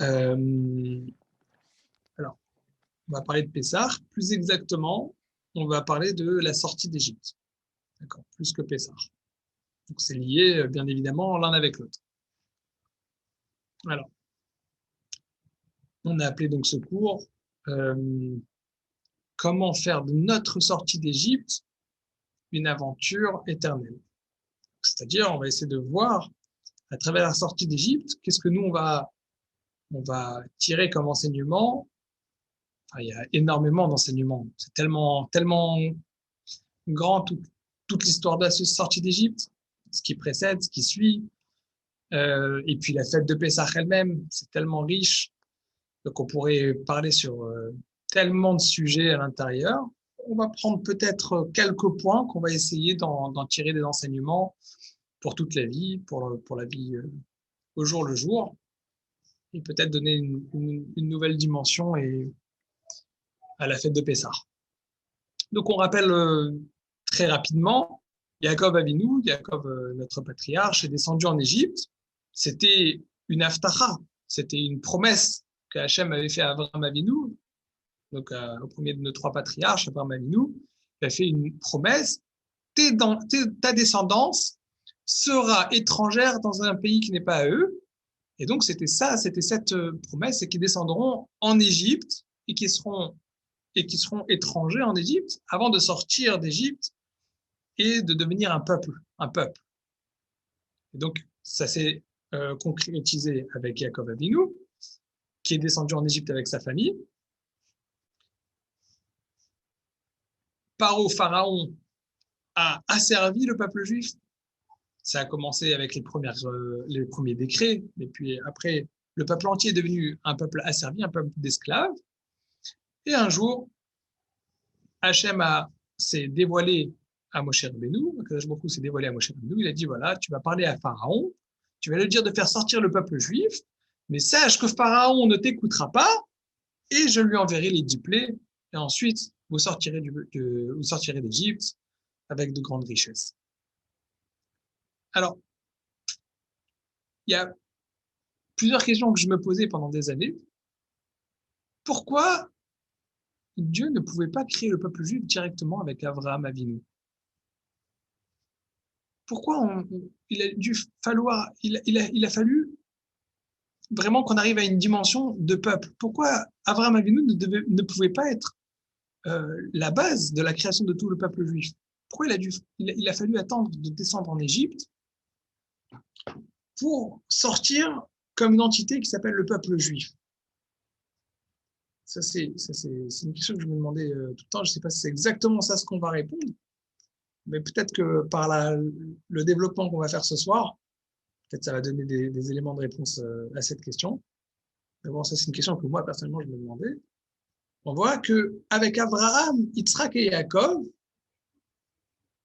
Euh, alors, on va parler de Pessah. Plus exactement, on va parler de la sortie d'Égypte. D'accord, plus que Pessah. Donc, c'est lié, bien évidemment, l'un avec l'autre. Alors, on a appelé donc ce cours Comment faire de notre sortie d'Égypte une aventure éternelle. C'est-à-dire, on va essayer de voir à travers la sortie d'Égypte, qu'est-ce que nous on va tirer comme enseignement. Enfin, il y a énormément d'enseignements. C'est tellement grand toute l'histoire de la sortie d'Égypte, ce qui précède, ce qui suit, et puis la fête de Pessah elle-même, c'est tellement riche. Donc on pourrait parler sur tellement de sujets à l'intérieur. On va prendre peut-être quelques points qu'on va essayer d'en tirer des enseignements pour toute la vie, pour la vie au jour le jour, et peut-être donner une nouvelle dimension à la fête de Pessah. Donc on rappelle très rapidement, Yaakov Avinu, Yaakov, notre patriarche, est descendu en Égypte. C'était une haftacha, c'était une promesse que Hachem avait fait à Abraham Avinu, donc au premier de nos trois patriarches, Abraham Avinu. Il a fait une promesse, ta descendance sera étrangère dans un pays qui n'est pas à eux. Et donc c'était cette promesse, c'est qu'ils descendront en Égypte et qui seront étrangers en Égypte avant de sortir d'Égypte et de devenir un peuple, un peuple. Et donc, ça s'est concrétisé avec Yaakov Avinu, qui est descendu en Égypte avec sa famille. Pharaon a asservi le peuple juif. Ça a commencé avec les premiers décrets, et puis après, le peuple entier est devenu un peuple asservi, un peuple d'esclaves. Et un jour, Hachem s'est dévoilé à Moshe Rabbeinu, Akadosh Baruch Hu s'est dévoilé à Moshe Rabbeinu, il a dit, voilà, tu vas parler à Pharaon, tu vas lui dire de faire sortir le peuple juif, mais sache que Pharaon ne t'écoutera pas, et je lui enverrai les 10 plaies, et ensuite, vous sortirez d'Égypte avec de grandes richesses. Alors, il y a plusieurs questions que je me posais pendant des années. Pourquoi Dieu ne pouvait pas créer le peuple juif directement avec Abraham Avinu? Pourquoi il a fallu vraiment qu'on arrive à une dimension de peuple? Pourquoi Abraham Avinu ne pouvait pas être la base de la création de tout le peuple juif? Pourquoi il a fallu attendre de descendre en Égypte pour sortir comme une entité qui s'appelle le peuple juif? Ça, c'est une question que je me demandais tout le temps. Je ne sais pas si c'est exactement ça ce qu'on va répondre, mais peut-être que par le développement qu'on va faire ce soir, peut-être ça va donner des éléments de réponse à cette question. Mais bon, ça, c'est une question que moi, personnellement, je me demandais. On voit que avec Abraham, Yitzhak et Yaakov,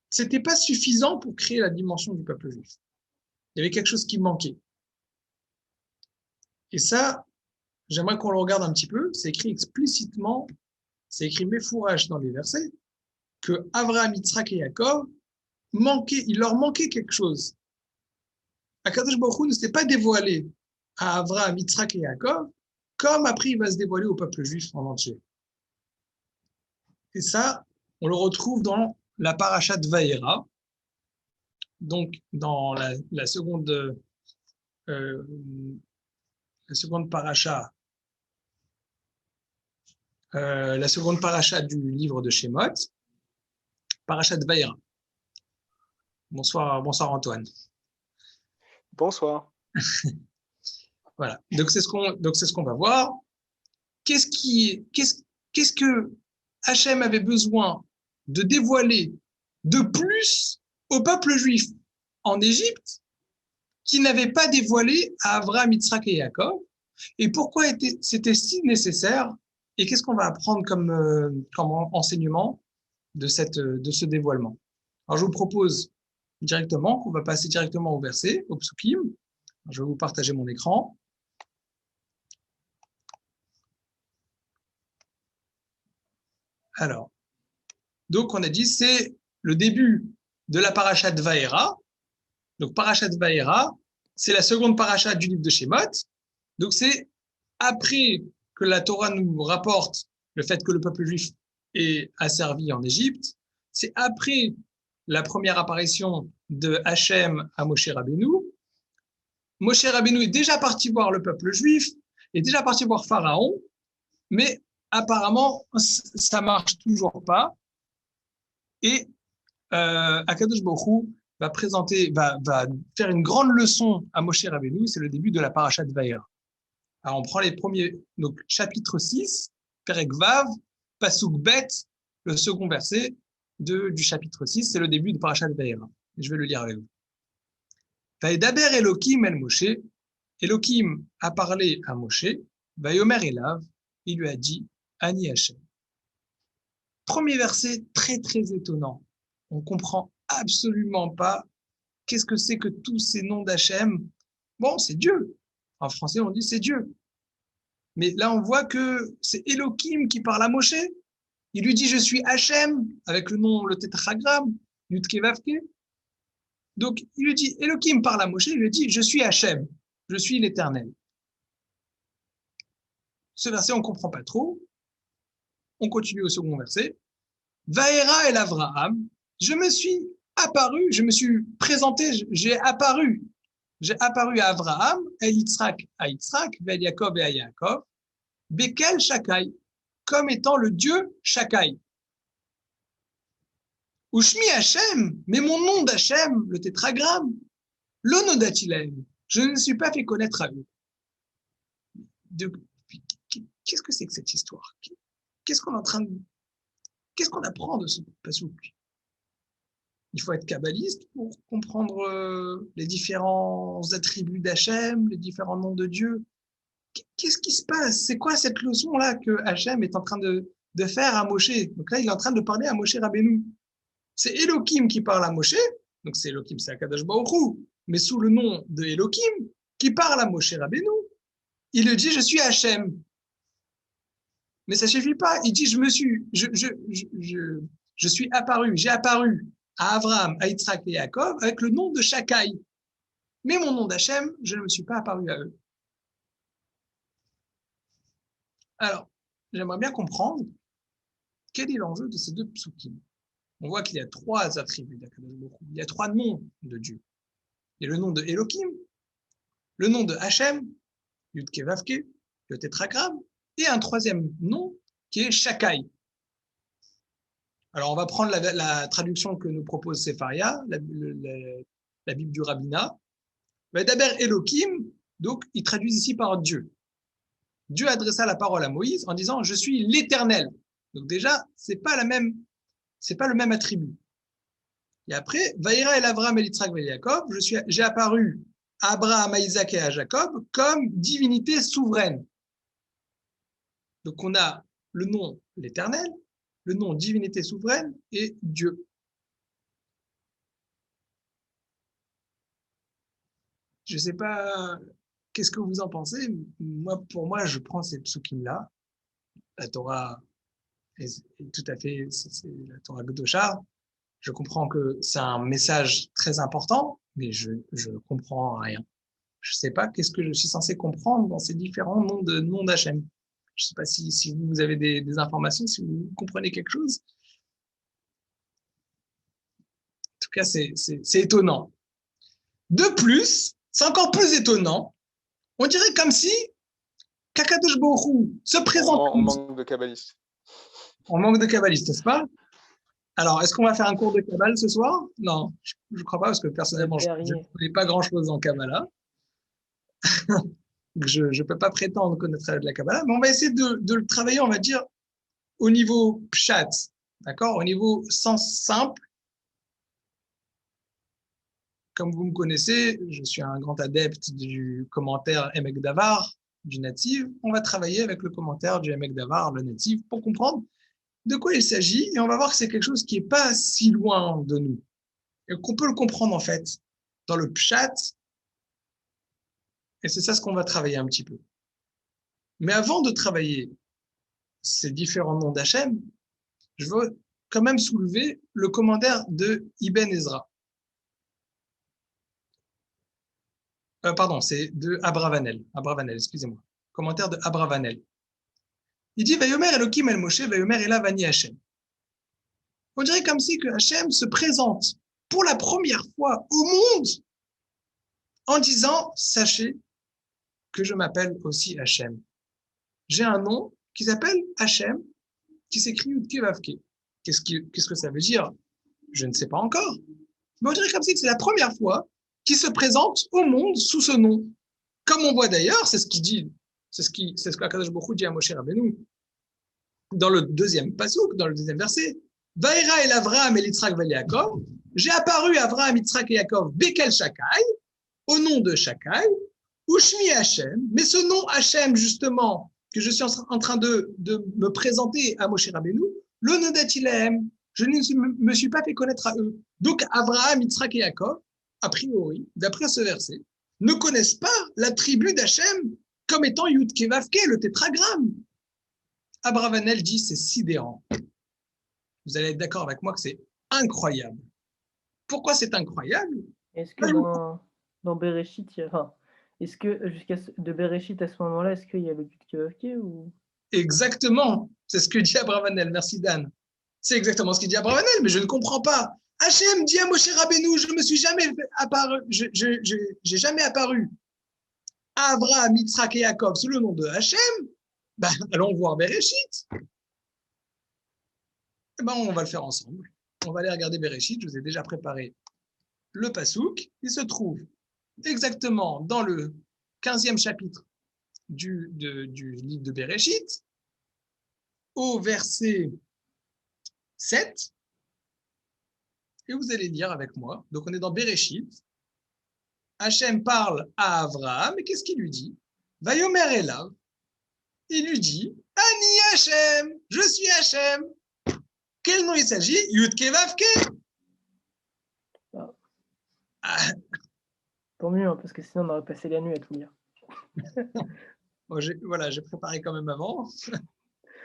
c'était pas suffisant pour créer la dimension du peuple juif. Il y avait quelque chose qui manquait. Et ça, j'aimerais qu'on le regarde un petit peu. C'est écrit explicitement, c'est écrit méfourage dans les versets, que Abraham, Yitzhak et Yaakov il leur manquait quelque chose. Akadosh Baruch Hu ne s'est pas dévoilé à Abraham, Yitzhak et Yaakov, comme après il va se dévoiler au peuple juif en entier. Et ça, on le retrouve dans la paracha de Vaïra, donc dans la seconde paracha, la seconde paracha du livre de Shemot, paracha de Vaïra. Bonsoir Antoine. Bonsoir. Voilà. Donc c'est ce qu'on va voir. Qu'est-ce que Hachem avait besoin de dévoiler de plus au peuple juif en Égypte qui n'avait pas dévoilé à Abraham, Yitzhak et Yaakov, et pourquoi c'était si nécessaire, et qu'est-ce qu'on va apprendre comme enseignement de ce dévoilement. Alors je vous propose directement qu'on va passer directement au verset, au psukim. Je vais vous partager mon écran. Alors, donc on a dit c'est le début de la paracha de Vaïra. Donc paracha de Vaïra, c'est la seconde paracha du livre de Shemot. Donc c'est après que la Torah nous rapporte le fait que le peuple juif est asservi en Égypte, c'est après la première apparition de Hachem à Moshe Rabbeinu. Moshe Rabbeinu est déjà parti voir le peuple juif, est déjà parti voir Pharaon, mais apparemment, ça marche toujours pas. Et Akadosh Baruch Hu va faire une grande leçon à Moshe Rabbeinu, c'est le début de la parashat Vayera. Alors on prend les premiers, donc chapitre 6, Perek Vav, Pasuk Bet, le second verset du chapitre 6, c'est le début de parashat Vayera. Et je vais le lire avec vous. Vayedaber Elohim el Moshe, Elohim a parlé à Moshe, Vayomer Elav, il lui a dit, Ani Hashem. Premier verset très très étonnant. On comprend absolument pas qu'est-ce que c'est que tous ces noms d'Hachem. Bon, c'est Dieu. En français, on dit c'est Dieu. Mais là, on voit que c'est Elohim qui parle à Moshe. Il lui dit, je suis Hachem, avec le nom, le tétragramme, Yudke Vavke. Donc, il lui dit, Elohim parle à Moshe, il lui dit, je suis Hachem, je suis l'Éternel. Ce verset, on ne comprend pas trop. On continue au second verset. Vaera el Avraham, je me suis apparu, je me suis présenté, j'ai apparu à Avraham, El Yitzhak à Yitzhak, Vel Yaakov et à Yaakov, Bekel Shakai, comme étant le Dieu Shakai. Ushmi Hashem, mais mon nom d'Hachem, le tétragramme, l'onodatilaim, je ne me suis pas fait connaître à eux. Qu'est-ce que c'est que cette histoire? Qu'est-ce qu'on apprend de ce passouk? Il faut être kabbaliste pour comprendre les différents attributs d'Hachem, les différents noms de Dieu. Qu'est-ce qui se passe? C'est quoi cette leçon-là que Hachem est en train de faire à Moshe? Donc là, il est en train de parler à Moshe Rabbeinu. C'est Elohim qui parle à Moshe, donc c'est Elohim, c'est Akadosh Baruch Hu, mais sous le nom de Elohim, qui parle à Moshe Rabbeinu. Il lui dit, je suis Hachem. Mais ça suffit pas. Il dit, je suis apparu, j'ai apparu à Avraham, à Yitzhak et à Yaakov avec le nom de Shakai. Mais mon nom d'Hachem, je ne me suis pas apparu à eux. Alors, j'aimerais bien comprendre quel est l'enjeu de ces deux psukim. On voit qu'il y a trois attributs d'Akadosh Baruch Hu. Il y a trois noms de Dieu. Il y a le nom de Elohim, le nom de Hachem, Yudke Vavke, le tétragramme, et un troisième nom qui est Shakai. Alors, on va prendre la traduction que nous propose Sefaria, la Bible du rabbinat. D'abord, Elohim, donc, il traduit ici par Dieu. Dieu adressa la parole à Moïse en disant, je suis l'Éternel. Donc déjà, c'est pas le même attribut. Et après, Vaïra el Avram el Yitzhak vel Yaakov, j'ai apparu à Abraham, à Isaac et à Jacob comme divinité souveraine. Donc on a le nom l'Éternel, le nom divinité souveraine et Dieu. Je ne sais pas, qu'est-ce que vous en pensez? Pour moi, je prends ces psukim-là. La Torah est tout à fait, c'est la Torah Gdosha. Je comprends que c'est un message très important, mais je comprends rien. Je ne sais pas qu'est-ce que je suis censé comprendre dans ces différents noms d'Hachem. Je ne sais pas si vous avez des informations, si vous comprenez quelque chose. En tout cas, c'est étonnant. De plus, c'est encore plus étonnant. On dirait comme si Akadosh Baruch Hu se présente. On manque de kabbalistes. On manque de kabbalistes, n'est-ce pas? Alors, est-ce qu'on va faire un cours de Kabbale ce soir? Non, je ne crois pas, parce que personnellement, je ne connais pas grand-chose en Kabbalah. Je ne peux pas prétendre connaître de la Kabbalah, mais on va essayer de le travailler, on va dire, au niveau pshat, d'accord? Au niveau sens simple. Comme vous me connaissez, je suis un grand adepte du commentaire Emek Davar, du natif. On va travailler avec le commentaire du Emek Davar, le natif, pour comprendre de quoi il s'agit, et on va voir que c'est quelque chose qui n'est pas si loin de nous, et qu'on peut le comprendre en fait dans le pshat, et c'est ça ce qu'on va travailler un petit peu. Mais avant de travailler ces différents noms d'Hachem, je veux quand même soulever le commentaire de Ibn Ezra. Pardon, c'est de Abravanel, excusez-moi. commentaire de Abravanel. Il dit Vayomer Elokim el Moshe, Vayomer Ela Vani Hashem. On dirait comme si que Hashem se présente pour la première fois au monde en disant sachez que je m'appelle aussi Hashem. J'ai un nom qui s'appelle Hashem, qui s'écrit Yudke Vavke. Qu'est-ce que ça veut dire? Je ne sais pas encore. Mais on dirait comme si c'est la première fois qu'il se présente au monde sous ce nom. Comme on voit d'ailleurs, c'est ce que Akadosh Baruch Hu dit à Moshe Rabbeinu dans le deuxième pasuk, dans le deuxième verset. Vaïra el Avraham el Yitzhak vel Yaakov. J'ai apparu à Avraham, Yitzhak et Yaakov, Bekel Shakai, au nom de Shakai, Ushmi Hashem. Mais ce nom Hashem, justement, que je suis en train de me présenter à Moshe Rabbeinu, le Nodatilahem, je ne me suis pas fait connaître à eux. Donc, Avraham, Yitzhak et Yaakov, a priori, d'après ce verset, ne connaissent pas la tribu d'Hachem comme étant Yudke Vavke, le tétragramme. Abravanel dit c'est sidérant. Vous allez être d'accord avec moi que c'est incroyable. Pourquoi c'est incroyable? Est-ce que dans Bereshit, est-ce que de Bereshit à ce moment-là, est-ce qu'il y a le Yudke Vavke ou... Exactement, c'est ce que dit Abravanel. Merci Dan. C'est exactement ce qu'il dit Abravanel, mais je ne comprends pas. Hachem dit à Moshe Rabbeinu, je me suis jamais apparu, j'ai jamais apparu à Abraham, Yitzhak et Yaakov sous le nom de Hachem. Ben, allons voir Bereshit. Ben, on va le faire ensemble. On va aller regarder Bereshit. Je vous ai déjà préparé le pasouk. Il se trouve exactement dans le 15e chapitre du livre de Bereshit, au verset 7. Et vous allez lire avec moi. Donc, on est dans Bereshit. Hachem parle à Avraham. Et qu'est-ce qu'il lui dit? Vayomer Elav. Il lui dit Ani Hachem. Je suis Hachem. Quel nom il s'agit? Yudke Vavke. Tant mieux, parce que sinon on aurait passé la nuit à tout lire. Bon, j'ai préparé quand même avant.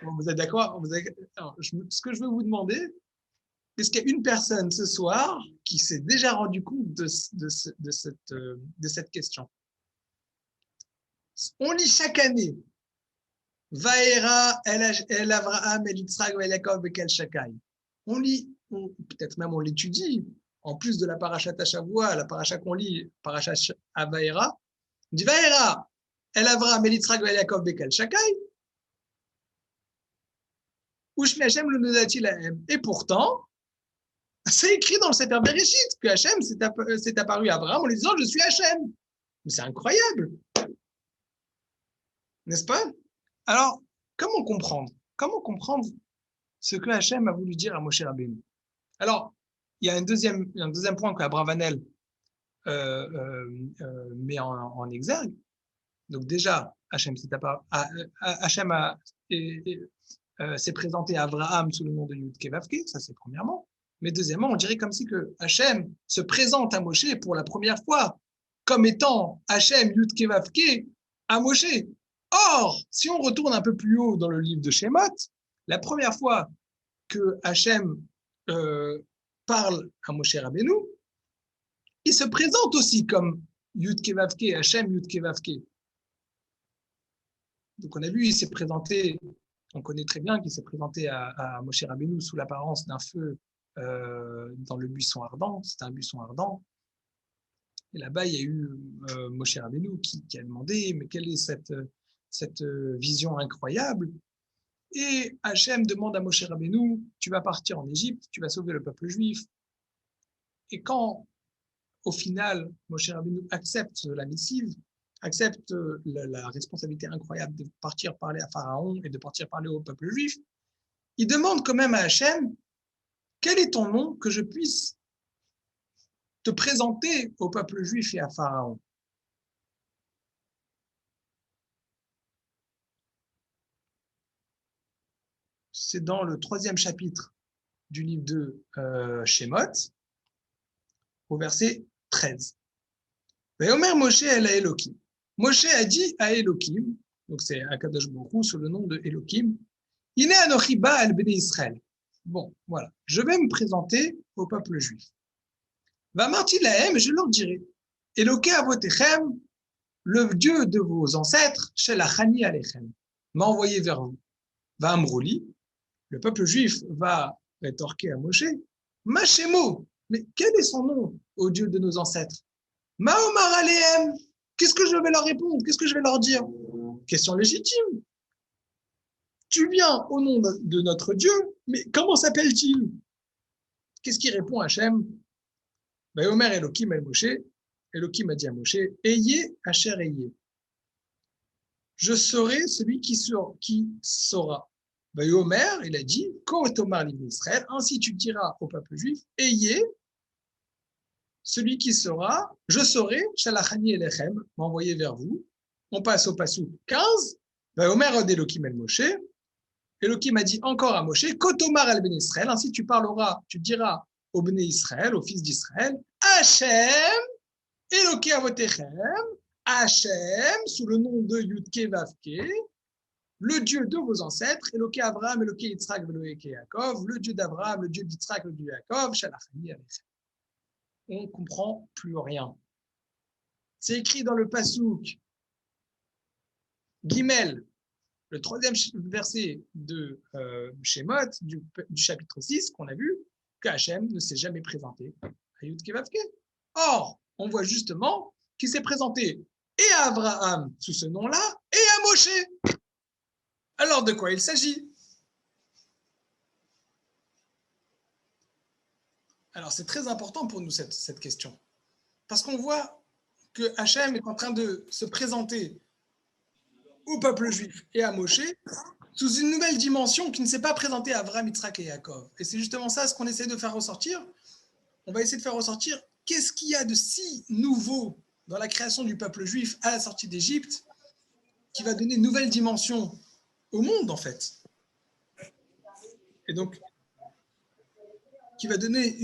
Bon, vous êtes d'accord? Ce que je veux vous demander, est-ce qu'il y a une personne ce soir qui s'est déjà rendu compte de cette question? On lit chaque année Vaera el Avraham el Yitzhak vel Yaakov bekel Shakai. On lit, peut-être même on l'étudie, en plus de la parashat Shavua, la parashat qu'on lit, parashat Vaera, on dit Vaera el Avraham el Yitzhak vel Yaakov bekel Shakai. Ushmi Hashem le nodati lahem. Et pourtant, c'est écrit dans le Sefer Bereshit que Hachem s'est apparu à Abraham en lui disant je suis Hachem. Mais c'est incroyable, n'est-ce pas? Alors, comment comprendre ce que Hachem a voulu dire à Moshe Rabbeinu? Alors, il y a un deuxième point qu'Abravanel met en exergue. Donc déjà, Hachem s'est présenté à Abraham sous le nom de Yudke Vavke, ça c'est premièrement. Mais deuxièmement, on dirait comme si que Hachem se présente à Moshe pour la première fois comme étant Hachem Yudke Vavke à Moshe. Or, si on retourne un peu plus haut dans le livre de Shemot, la première fois que Hachem parle à Moshe Rabbeinu, il se présente aussi comme Yudke Vavke, Hachem Yudke Vavke. Donc on a vu, il s'est présenté, on connaît très bien qu'il s'est présenté à Moshe Rabbeinu sous l'apparence d'un feu dans le buisson ardent. C'était un buisson ardent. Et là-bas, il y a eu Moshe Rabbeinu qui a demandé, mais quelle est cette vision incroyable? Et Hachem demande à Moshe Rabbeinu, tu vas partir en Égypte, tu vas sauver le peuple juif. Et quand, au final, Moshe Rabbeinu accepte la missive, accepte la responsabilité incroyable de partir parler à Pharaon et de partir parler au peuple juif, il demande quand même à Hachem, quel est ton nom que je puisse te présenter au peuple juif et à Pharaon? C'est dans le 3e chapitre du livre de Shemot, au verset 13. Vayomer Moshe el Elohim. Moshe a dit à Elohim, donc c'est Akadosh Baruch Hu sous le nom de Elohim, Ine anochi ba al bnei Israël. Bon, voilà, je vais me présenter au peuple juif. Vamarti lahem, je leur dirai, Eloke avotechem, le Dieu de vos ancêtres, Shelachani Alechem, m'a envoyé vers vous. Va Amrouli, le peuple juif va rétorquer à Moshe, Machemo, mais quel est son nom au Dieu de nos ancêtres? Maomar Alehem, qu'est-ce que je vais leur répondre? Qu'est-ce que je vais leur dire? Question légitime. Tu viens au nom de notre Dieu, mais comment s'appelle-t-il? Qu'est-ce qu'il répond Hachem? Omer Elohim el Moshe, Elohim a dit à Moshe, Ayez Asher Ayez. Je serai celui qui saura. Omer, il a dit, Kotomar l'Ibn Israël, ainsi tu diras au peuple juif, Ayez celui qui sera, je serai, Shalachani Elechem, m'a envoyé vers vous. On passe au passou 15. Omer od Elohim el Moshe. Elohim a dit encore à Moshe, Kotomar el Ben Israël, ainsi tu diras au Bnei Israël, aux fils d'Israël, Hachem, Eloké Avotechem, Hachem, sous le nom de Yudke Vavke, le Dieu de vos ancêtres, Eloké Abraham, Eloké Yitzhak, Eloké Yaakov, le Dieu d'Abraham, le Dieu d'Yitzhak, le Dieu de Yaakov, Shalachani Alechem. On ne comprend plus rien. C'est écrit dans le Passouk, Gimel, le 3e verset de Shemot, du chapitre 6, qu'on a vu, que Hachem ne s'est jamais présenté à Yudke Vavke. Or, on voit justement qu'il s'est présenté et à Abraham sous ce nom-là, et à Moshe. Alors, de quoi il s'agit? Alors, c'est très important pour nous cette question. Parce qu'on voit que Hachem est en train de se présenter au peuple juif et à Moshe sous une nouvelle dimension qui ne s'est pas présentée à Abraham, Yitzhak et Yaakov. Et c'est justement ça ce qu'on essaie de faire ressortir. On va essayer de faire ressortir qu'est-ce qu'il y a de si nouveau dans la création du peuple juif à la sortie d'Égypte qui va donner une nouvelle dimension au monde, en fait. Et donc, qui va donner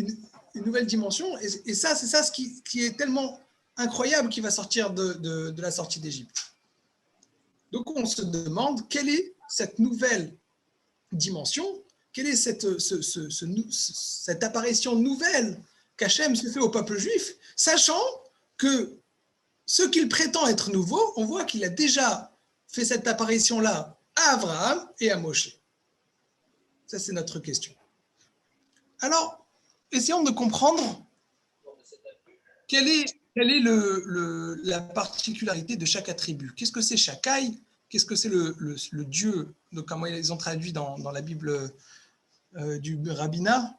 une nouvelle dimension. Et ça, c'est ça ce qui est tellement incroyable qui va sortir de la sortie d'Égypte. Donc, on se demande quelle est cette nouvelle dimension, quelle est cette apparition nouvelle qu'Hachem se fait au peuple juif, sachant que ce qu'il prétend être nouveau, on voit qu'il a déjà fait cette apparition-là à Abraham et à Moshe. Ça, c'est notre question. Alors, essayons de comprendre quelle est la particularité de chaque attribut. Qu'est-ce que c'est Shakai? Qu'est-ce que c'est le Dieu? Donc, comment ils ont traduit dans la Bible du rabbinat?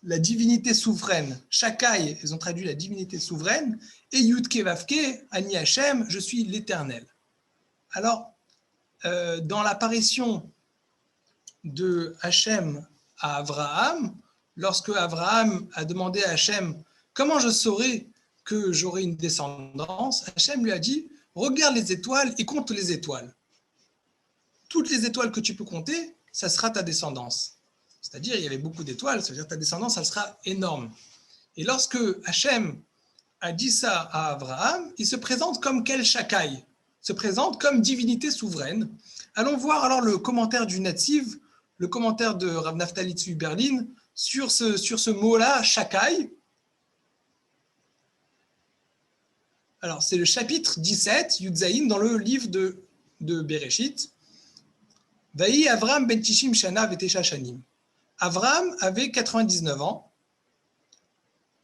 La divinité souveraine. Shakai, ils ont traduit la divinité souveraine. Et Yudke Vavke, Ani Hashem, je suis l'Éternel. Alors, dans l'apparition de Hachem à Abraham, lorsque Abraham a demandé à Hachem comment je saurai que j'aurai une descendance, Hachem lui a dit regarde les étoiles et compte les étoiles. Toutes les étoiles que tu peux compter, ça sera ta descendance. C'est-à-dire, il y avait beaucoup d'étoiles, ça veut dire que ta descendance, elle sera énorme. Et lorsque Hachem a dit ça à Abraham, il se présente comme quel Shakai, se présente comme divinité souveraine. Allons voir alors le commentaire du Nativ, le commentaire de Rav Naftali Tzvi Berlin sur ce mot-là, Shakai. Alors, c'est le chapitre 17, Yudzaïn, dans le livre de Bereshit. Vaï Avram ben Tishim Shana Vetesha Shanim. Avram avait 99 ans.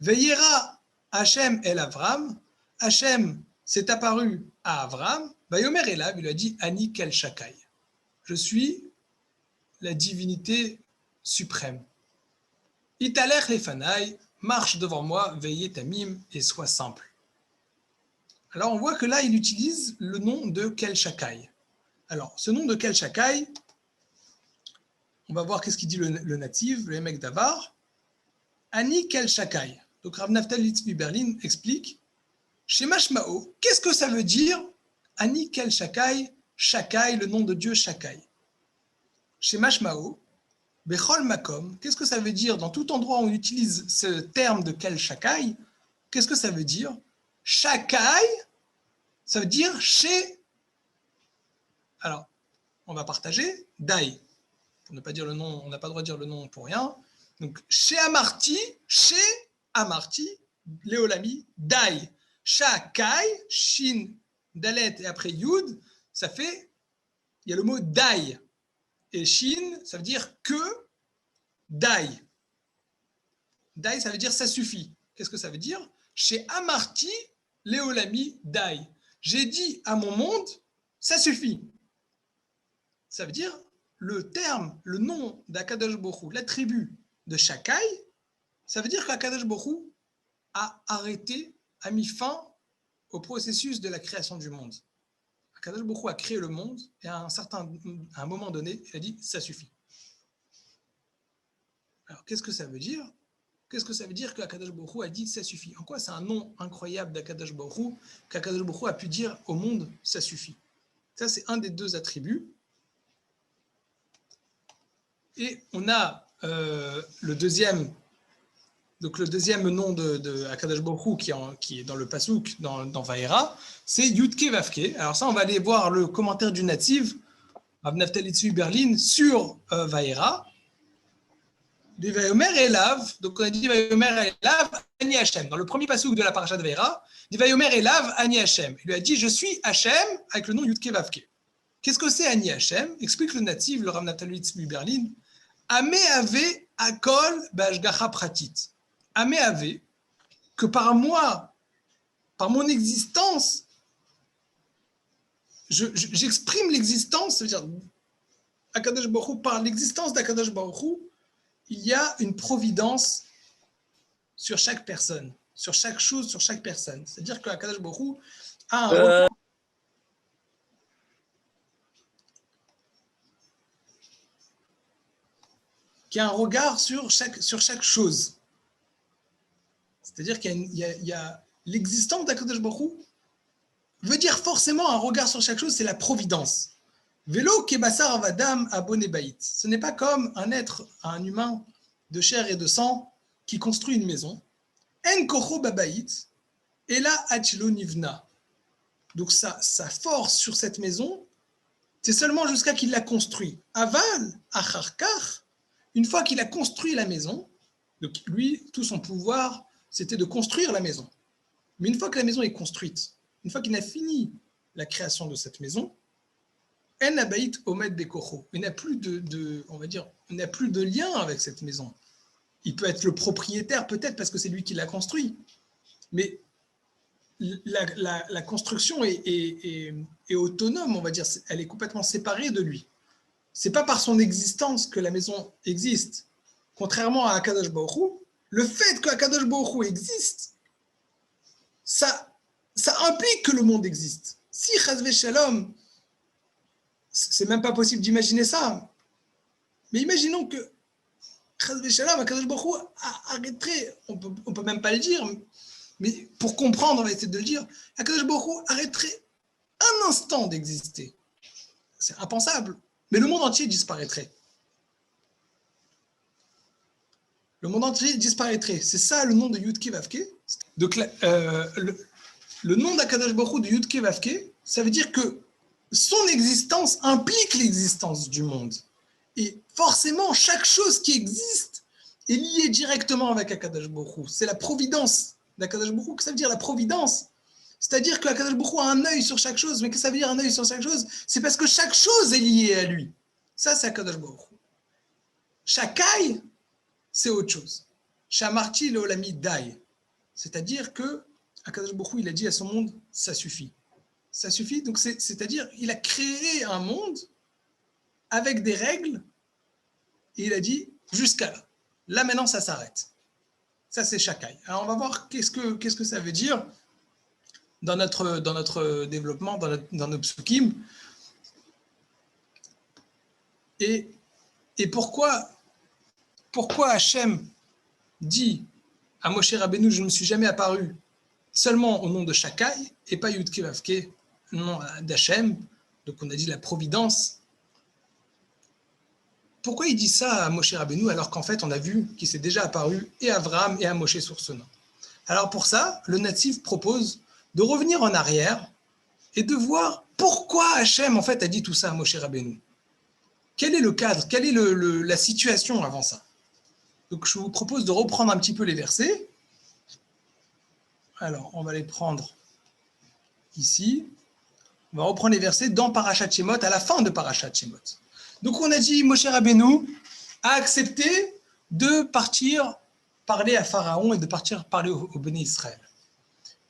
Veillera Hachem el Avram. Hachem s'est apparu à Avram. Vayomer Elav, il lui a dit Ani kel Shakai. Je suis la divinité suprême. Italech lefanai, marche devant moi, veillez tamim et sois simple. Alors on voit que là il utilise le nom de Kel Shakai. Alors ce nom de Kel Shakai, on va voir qu'est-ce qu'il dit le natif, le Emek Davar. Ani Kel Shakai. Donc Rav Naftali Tzvi Berlin explique Shemash Mao, qu'est-ce que ça veut dire Ani Kel Shakai, Shakai, le nom de Dieu Shakai. Shemash Mao, Bechol Makom, qu'est-ce que ça veut dire dans tout endroit où on utilise ce terme de Kel Shakai? Qu'est-ce que ça veut dire? Shakai, ça veut dire chez. Alors, on va partager Dai. Pour ne pas dire le nom, on n'a pas le droit de dire le nom pour rien. Donc, chez Amarti, Léolami, Dai. Shakai, Shin, Dalet et après Yud, ça fait, il y a le mot Dai. Et Shin, ça veut dire que, Dai. Dai, ça veut dire ça suffit. Qu'est-ce que ça veut dire? Chez Amarti, Léolami, Dai. J'ai dit à mon monde, ça suffit. Ça veut dire le terme, le nom d'Akadosh Baruch Hu, l'attribut de Shakai, ça veut dire qu'Akadosh Baruch Hu a arrêté, a mis fin au processus de la création du monde. Akadosh Baruch Hu a créé le monde et à un moment donné, il a dit ça suffit. Alors qu'est-ce que ça veut dire? Qu'est-ce que ça veut dire qu'Akadosh Baruch Hu a dit ça suffit? En quoi c'est un nom incroyable d'Akadosh Baruch Hu qu'Akadosh Baruch Hu a pu dire au monde ça suffit? Ça c'est un des deux attributs. Et on a le deuxième nom de Akadosh Baruch Hu qui est dans le Pasuk, dans Vaera, c'est Yudke Vavke. Alors ça, on va aller voir le commentaire du natif, Rav Naftali Tzvi Berlin, sur Vaera. Des Vayomer Elav, donc on a dit Vayomer Elav, Ani Hashem. Dans le premier Pasuk de la paracha de Vaera, des Vayomer Elav, Ani Hashem. Il lui a dit, je suis Hashem, avec le nom Yudke Vavke. Qu'est-ce que c'est Ani Hashem? Explique le natif, le Rav Naftali Tzvi Berlin. Ame ave akol b'ashgacha pratit. Ame ave, que par moi, par mon existence, j'exprime l'existence, c'est-à-dire Akadosh Baruch Hu, par l'existence d'Akadosh Baruch Hu, il y a une providence sur chaque personne, sur chaque chose, sur chaque personne. C'est-à-dire qu'Akadosh Baruch Hu a un rôle. Qui a un regard sur chaque chose. C'est-à-dire qu'il y a l'existence d'Akadosh Baruch Hu veut dire forcément un regard sur chaque chose, c'est la providence. Vélo kebassar avadam abonebait. Ce n'est pas comme un humain de chair et de sang qui construit une maison. En kocho babait et la achlo nivna. Donc sa force sur cette maison, c'est seulement jusqu'à qu'il la construit. Aval acharkar. Une fois qu'il a construit la maison, donc lui, tout son pouvoir, c'était de construire la maison. Mais une fois que la maison est construite, une fois qu'il a fini la création de cette maison, il n'a plus on va dire, il n'a plus de lien avec cette maison. Il peut être le propriétaire, peut-être parce que c'est lui qui l'a construit. Mais la construction est autonome, on va dire, elle est complètement séparée de lui. C'est pas par son existence que la maison existe. Contrairement à Akadosh Baruch Hu, le fait qu'Akadosh Baruch Hu existe, ça implique que le monde existe. Si Chas v'Shalom, c'est même pas possible d'imaginer ça. Mais imaginons que Chas v'Shalom, Akadosh Baruch Hu arrêterait, on peut même pas le dire, mais pour comprendre, on va essayer de le dire, Akadosh Baruch Hu arrêterait un instant d'exister. C'est impensable. Mais le monde entier disparaîtrait. Le monde entier disparaîtrait. C'est ça le nom de Yudke Vavke. Donc le nom d'Akadosh Baruch Hu de Yudke Vavke, ça veut dire que son existence implique l'existence du monde. Et forcément, chaque chose qui existe est liée directement avec Akadosh Baruch Hu. C'est la providence d'Akadosh Baruch Hu. Que ça veut dire la providence? C'est-à-dire qu'Akadosh Baruch Hu a un œil sur chaque chose. Mais que ça veut dire un œil sur chaque chose? C'est parce que chaque chose est liée à lui. Ça, c'est Akadosh Baruch Hu. Shakai, c'est autre chose. Shamarti leolami dai. C'est-à-dire que Akadosh Baruch Hu, il a dit à son monde, ça suffit. Ça suffit, donc c'est-à-dire il a créé un monde avec des règles et il a dit jusqu'à là. Là, maintenant, ça s'arrête. Ça, c'est Shakai. Alors, on va voir qu'est-ce que ça veut dire dans notre développement, dans nos psukim. Et pourquoi Hachem dit à Moshe Rabbeinu, je ne me suis jamais apparu seulement au nom de Shakai et pas Yudke Vavke, nom d'Hachem, donc on a dit la providence. Pourquoi il dit ça à Moshe Rabbeinu alors qu'en fait on a vu qu'il s'est déjà apparu et à Avraham et à Moshe sur ce nom? Alors pour ça, le natif propose de revenir en arrière et de voir pourquoi Hachem en fait a dit tout ça à Moshe Rabbeinu. Quel est le cadre? Quelle est la situation avant ça? Donc je vous propose de reprendre un petit peu les versets. Alors on va les prendre ici, on va reprendre les versets dans Parashat Shemot, à la fin de Parashat Shemot. Donc on a dit, Moshe Rabbeinu a accepté de partir parler à Pharaon et de partir parler au Béné Israël.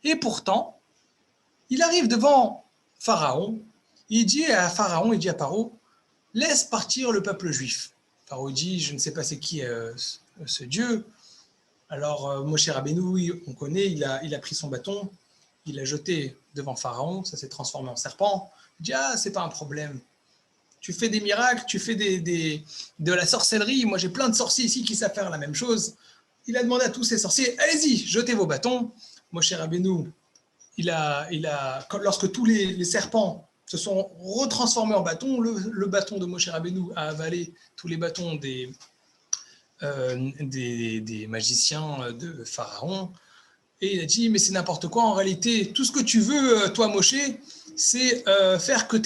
Et pourtant, il arrive devant Pharaon, il dit à Pharaon, il dit à Paro, laisse partir le peuple juif. Pharaon dit, je ne sais pas c'est qui ce Dieu. Alors Moshe Rabbeinu, on connaît, il a pris son bâton, il l'a jeté devant Pharaon, ça s'est transformé en serpent. Il dit, ah, c'est pas un problème. Tu fais des miracles, tu fais de la sorcellerie. Moi, j'ai plein de sorciers ici qui savent faire la même chose. Il a demandé à tous ces sorciers, allez-y, jetez vos bâtons. Moshe Rabbeinu, lorsque tous les serpents se sont retransformés en bâtons, le bâton de Moshe Rabbeinu a avalé tous les bâtons des magiciens de Pharaon. Et il a dit, mais c'est n'importe quoi, en réalité, tout ce que tu veux, toi Moshe, c'est faire que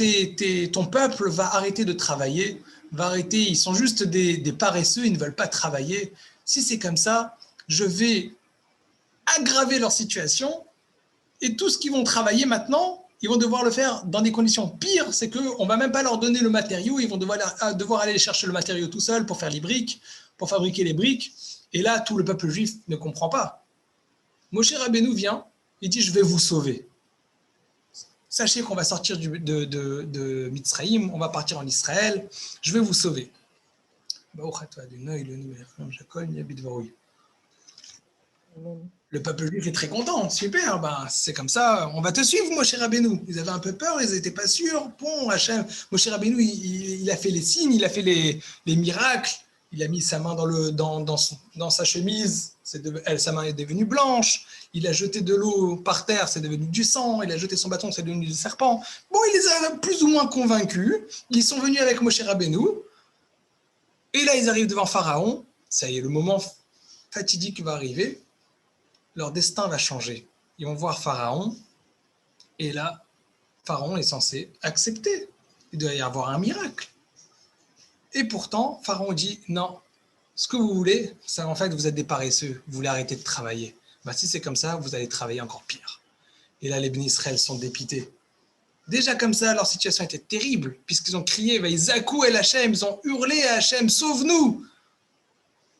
ton peuple va arrêter de travailler, va arrêter, ils sont juste des paresseux, ils ne veulent pas travailler. Si c'est comme ça, je vais aggraver leur situation, et tout ce qu'ils vont travailler maintenant, ils vont devoir le faire dans des conditions pires, c'est qu'on ne va même pas leur donner le matériau, ils vont devoir aller chercher le matériau tout seul pour faire les briques, pour fabriquer les briques, et là, tout le peuple juif ne comprend pas. Moshe Rabbeinu vient, il dit, je vais vous sauver. Sachez qu'on va sortir de Mitzraïm, on va partir en Israël, je vais vous sauver. Le peuple juif est très content, super, c'est comme ça, on va te suivre, Moshe Rabbeinu. Ils avaient un peu peur, ils n'étaient pas sûrs. Bon, Hachem, Moshe Rabbeinu, il a fait les signes, il a fait les miracles, il a mis sa main dans sa chemise, sa main est devenue blanche, il a jeté de l'eau par terre, c'est devenu du sang, il a jeté son bâton, c'est devenu du serpent. Bon, il les a plus ou moins convaincus, ils sont venus avec Moshe Rabbeinu, et là ils arrivent devant Pharaon, ça y est, le moment fatidique va arriver, leur destin va changer. Ils vont voir Pharaon, et là, Pharaon est censé accepter. Il doit y avoir un miracle. Et pourtant, Pharaon dit, non, ce que vous voulez, c'est en fait, vous êtes des paresseux, vous voulez arrêter de travailler. Si c'est comme ça, vous allez travailler encore pire. Et là, les Bénis Israël sont dépités. Déjà comme ça, leur situation était terrible, puisqu'ils ont crié, Zakou el Hachem, ils ont hurlé à Hachem, sauve-nous.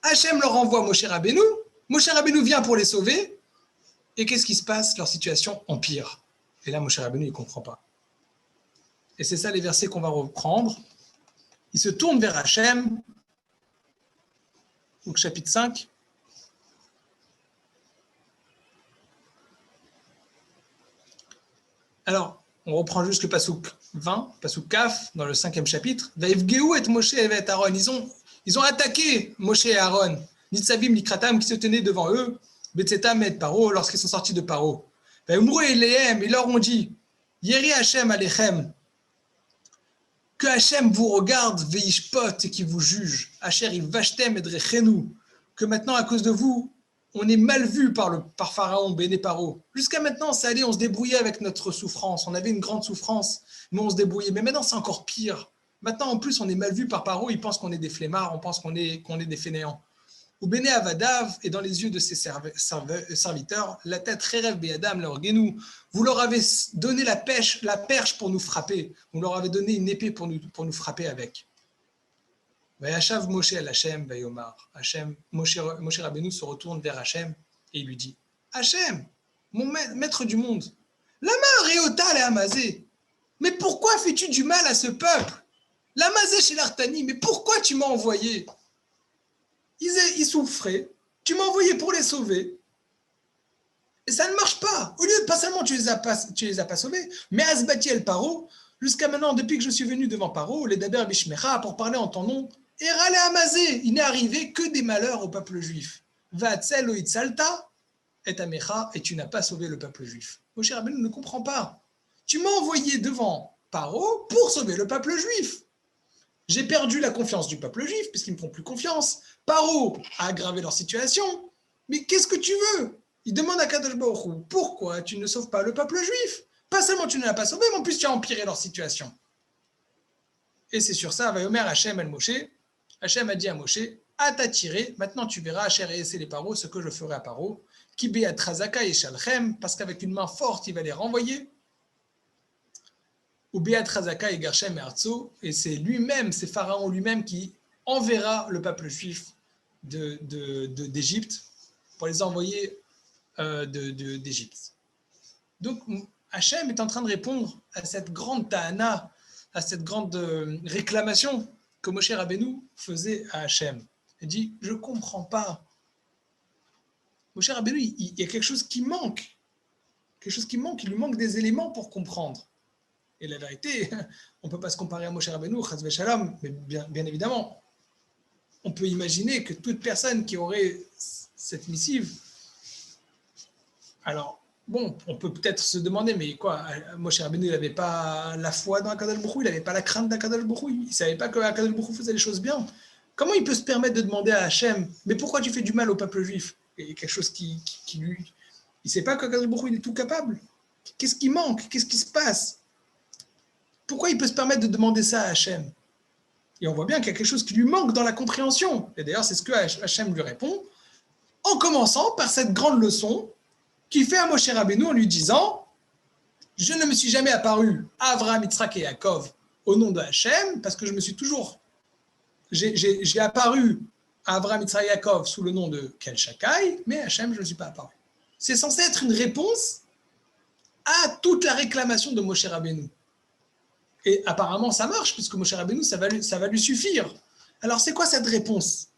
Hachem leur envoie Moshe Rabbeinu. Moshe Rabbeinu vient pour les sauver. Et qu'est-ce qui se passe? Leur situation empire. Et là, Moshe Rabbeinu, il ne comprend pas. Et c'est ça les versets qu'on va reprendre. Il se tourne vers Hachem. Donc, chapitre 5. Alors, on reprend juste le pasouk 20, pasouk Kaf, dans le 5e chapitre. Vaïvgeu et Moshe et Aaron. Ils ont attaqué Moshe et Aaron. Nitzavim Likratam qui se tenaient devant eux. Betzetam et Paro, lorsqu'ils sont sortis de Paro. Ils leur ont dit, Yeri Hachem Alechem, que Hachem vous regarde, Veishpot, et qui vous juge. Hacher Vashtem Edrechenu, que maintenant, à cause de vous, on est mal vu par Pharaon, Béné Paro. Jusqu'à maintenant, ça allait, on se débrouillait avec notre souffrance. On avait une grande souffrance, mais on se débrouillait. Mais maintenant, c'est encore pire. Maintenant, en plus, on est mal vu par Paro. Il pense qu'on est des flemmards, on pense qu'on est des fainéants. Ou Béné Avadav, et dans les yeux de ses serviteurs, la tête Rerev Be'adam leur genou. Vous leur avez donné la perche pour nous frapper. Vous leur avez donné une épée pour nous frapper avec. Vayachav Moshe el Hachem Vayomar. Moshe Rabbeinu se retourne vers Hachem et il lui dit, Hachem, mon maître du monde, lama reota le Hamazé. Mais pourquoi fais-tu du mal à ce peuple? L'Hamazé chez l'Artani, mais pourquoi tu m'as envoyé? Ils souffraient, tu m'as envoyé pour les sauver, et ça ne marche pas. Au lieu de pas seulement tu les as pas sauvés, mais Asbati el Paro, jusqu'à maintenant, depuis que je suis venu devant Paro, les Daber Bishmecha, pour parler en ton nom, et Rale Hamazé, il n'est arrivé que des malheurs au peuple juif. Vatzel o itzalta, et Amecha, et tu n'as pas sauvé le peuple juif. Moshe Rabbeinu ne comprend pas. Tu m'as envoyé devant Paro pour sauver le peuple juif. J'ai perdu la confiance du peuple juif, puisqu'ils ne me font plus confiance. Paro a aggravé leur situation. Mais qu'est-ce que tu veux? Il demande à Kadosh Baruch Hu, pourquoi tu ne sauves pas le peuple juif? Pas seulement tu ne l'as pas sauvé, mais en plus tu as empiré leur situation. Et c'est sur ça, Vayomer Hachem el Moshe. Hachem a dit à Moshe, à t'attirer, maintenant tu verras, Hachem et les Paro, ce que je ferai à Paro. Ki be'atrazaka et Shalchem, parce qu'avec une main forte, il va les renvoyer. ou Beat Razaka et Gershem et Artso, et c'est lui-même, c'est Pharaon lui-même qui enverra le peuple juif d'Égypte pour les envoyer d'Égypte. Donc, Hachem est en train de répondre à cette grande ta'ana, à cette grande réclamation que Moshe Rabbeinu faisait à Hachem. Il dit, je ne comprends pas. Moshe Rabbeinu, il y a quelque chose qui manque. Quelque chose qui manque, il lui manque des éléments pour comprendre. Et la vérité, on ne peut pas se comparer à Moshe Rabbeinu, chas v'shalom, mais bien évidemment, on peut imaginer que toute personne qui aurait cette missive, alors, bon, on peut peut-être se demander, mais quoi, Moshe Rabbeinu, il n'avait pas la foi dans Akadosh Baruch Hu, il n'avait pas la crainte d'Akadosh Baruch Hu, il ne savait pas que Akadosh Baruch Hu faisait les choses bien. Comment il peut se permettre de demander à Hachem, mais pourquoi tu fais du mal au peuple juif? Et quelque chose qui lui... Il ne sait pas qu'Akadosh Baruch Hu, il est tout capable. Qu'est-ce qui manque? Qu'est-ce qui se passe? Pourquoi il peut se permettre de demander ça à Hachem? Et on voit bien qu'il y a quelque chose qui lui manque dans la compréhension. Et d'ailleurs, c'est ce que Hachem lui répond, en commençant par cette grande leçon qu'il fait à Moshe Rabbeinu en lui disant « Je ne me suis jamais apparu à Avraham, Yitzhak et Yaakov au nom de Hachem, parce que je me suis toujours... J'ai apparu à Avraham, Yitzhak et Yaakov sous le nom de Kel Shakai, mais Hachem, je ne suis pas apparu. » C'est censé être une réponse à toute la réclamation de Moshe Rabbeinu. Et apparemment, ça marche, puisque Moshe Rabbeinu, ça va lui suffire. Alors, c'est quoi cette réponse?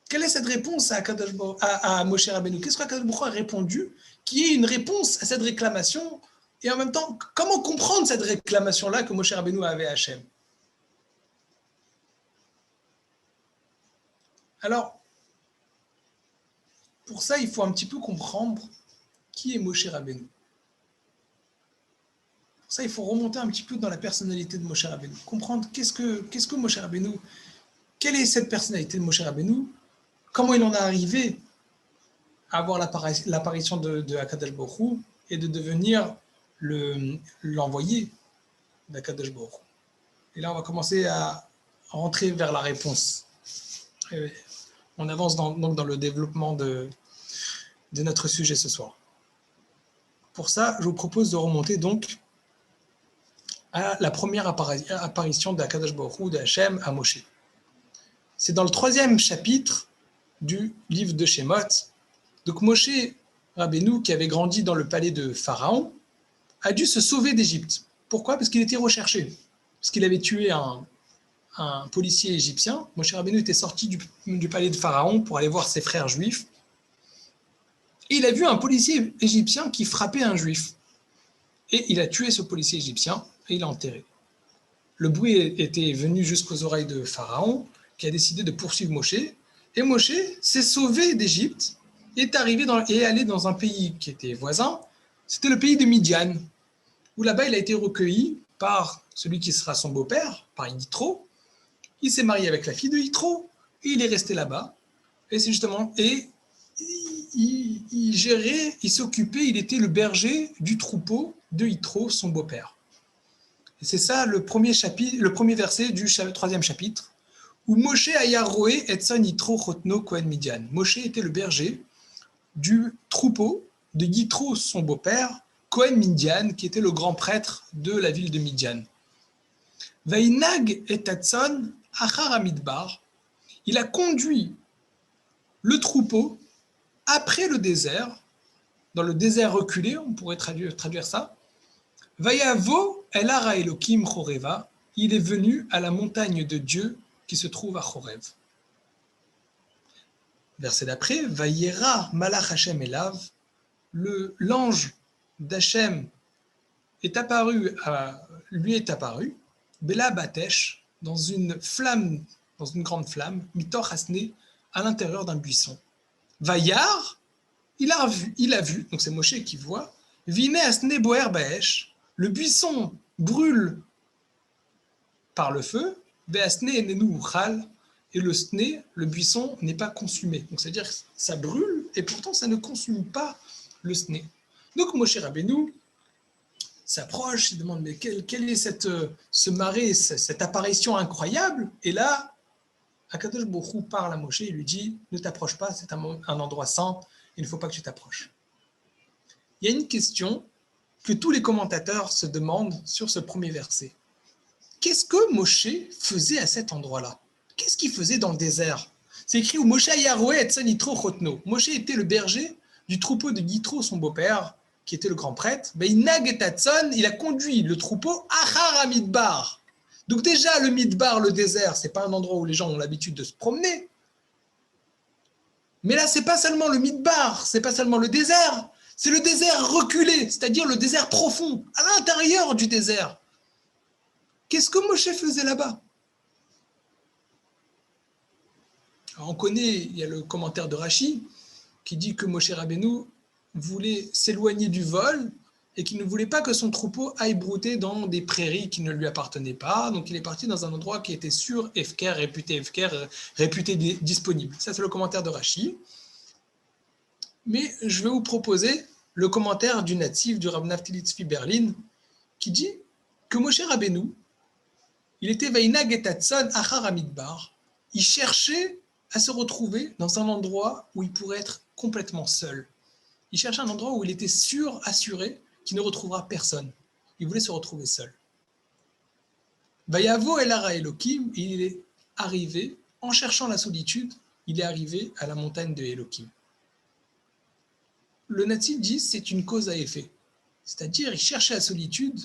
Quelle est cette réponse à Moshe Rabbeinu? Qu'est-ce qu'Akadosh Baruch Hu a répondu qui est une réponse à cette réclamation? Et en même temps, comment comprendre cette réclamation-là que Moshe Rabbeinu avait à Hachem? Alors, pour ça, il faut un petit peu comprendre qui est Moshe Rabbeinu. Ça, il faut remonter un petit peu dans la personnalité de Moshe Rabbeinu, comprendre qu'est-ce que Moshe Rabbeinu, quelle est cette personnalité de Moshe Rabbeinu, comment il en est arrivé à avoir l'apparition de Akadosh Baruch Hu et de devenir l'envoyé d'Akadosh Baruch Hu. Et là, on va commencer à rentrer vers la réponse. Et on avance donc dans le développement de notre sujet ce soir. Pour ça, je vous propose de remonter donc à la première apparition d'Akadosh Baruch Hu, de Hachem à Moshe. C'est dans le 3e chapitre du livre de Shemot. Donc Moshe Rabbeinu, qui avait grandi dans le palais de Pharaon, a dû se sauver d'Égypte. Pourquoi? Parce qu'il était recherché. Parce qu'il avait tué un policier égyptien. Moshe Rabbeinu était sorti du palais de Pharaon pour aller voir ses frères juifs. Et il a vu un policier égyptien qui frappait un juif. Et il a tué ce policier égyptien et il l'a enterré. Le bruit était venu jusqu'aux oreilles de Pharaon, qui a décidé de poursuivre Moshe. Et Moshe s'est sauvé d'Égypte et est allé dans un pays qui était voisin. C'était le pays de Midian, où là-bas il a été recueilli par celui qui sera son beau-père, par Yitro. Il s'est marié avec la fille de Yitro et il est resté là-bas. Et c'est justement... Et il gérait, il s'occupait, il était le berger du troupeau de Yitro, son beau-père. Et c'est ça le premier verset du 3e chapitre, où Moshe aya roé etson Yitro chotno kohen Midian. Moshe était le berger du troupeau de Yitro, son beau-père, Kohen Midian, qui était le grand prêtre de la ville de Midian. Vainag et Tatson achar amidbar. Il a conduit le troupeau après le désert, dans le désert reculé, on pourrait traduire ça. Vayavo el ara Elokim Choreva, il est venu à la montagne de Dieu qui se trouve à Chorev. Verset d'après, Vayera malach Hashem elav, l'ange d'Hachem lui est apparu, Bela Batesh, dans une grande flamme, Mitor Hasne, à l'intérieur d'un buisson. Vayar, il a vu, donc c'est Moshe qui voit, Vine Hasne Boer Baesh, le buisson brûle par le feu, Ve'asne enenu uchal, et le sne, le buisson, n'est pas consumé. Donc c'est-à-dire que ça brûle et pourtant ça ne consume pas le sne. Donc Moshe Rabbeinu s'approche, il demande mais quel est ce marée, cette apparition incroyable? Et là, Akadosh Baruch Hu parle à Moshe et lui dit ne t'approche pas, c'est un endroit saint, il ne faut pas que tu t'approches. Il y a une question que tous les commentateurs se demandent sur ce premier verset. qu'est-ce que Moshe faisait à cet endroit-là? Qu'est-ce qu'il faisait dans le désert? C'est écrit où Moshe Yaroué et Tzan Yitro Chotno. Moshe était le berger du troupeau de Yitro, son beau-père, qui était le grand prêtre. Inag et Tzan, il a conduit le troupeau Achar Amidbar. Donc déjà, le Midbar, le désert, c'est pas un endroit où les gens ont l'habitude de se promener. Mais là, c'est pas seulement le Midbar, c'est pas seulement le désert, c'est le désert reculé, c'est-à-dire le désert profond, à l'intérieur du désert. Qu'est-ce que Moshe faisait là-bas? Alors, on connaît, il y a le commentaire de Rashi qui dit que Moshe Rabbeinu voulait s'éloigner du vol et qu'il ne voulait pas que son troupeau aille brouter dans des prairies qui ne lui appartenaient pas. Donc il est parti dans un endroit qui était sûr, réputé disponible. Ça, c'est le commentaire de Rashi. Mais je vais vous proposer le commentaire du natif, du Rav Naftali Tzvi Berlin, qui dit que Moshe Rabbeinu, il était Vainag et Tatson Achar Amidbar. Il cherchait à se retrouver dans un endroit où il pourrait être complètement seul. Il cherchait un endroit où il était sûr, assuré, qu'il ne retrouvera personne. Il voulait se retrouver seul. Vayavo el Hara Elokim, il est arrivé, en cherchant la solitude, il est arrivé à la montagne de Elokim. Le natif dit c'est une cause à effet. C'est-à-dire, il cherchait la solitude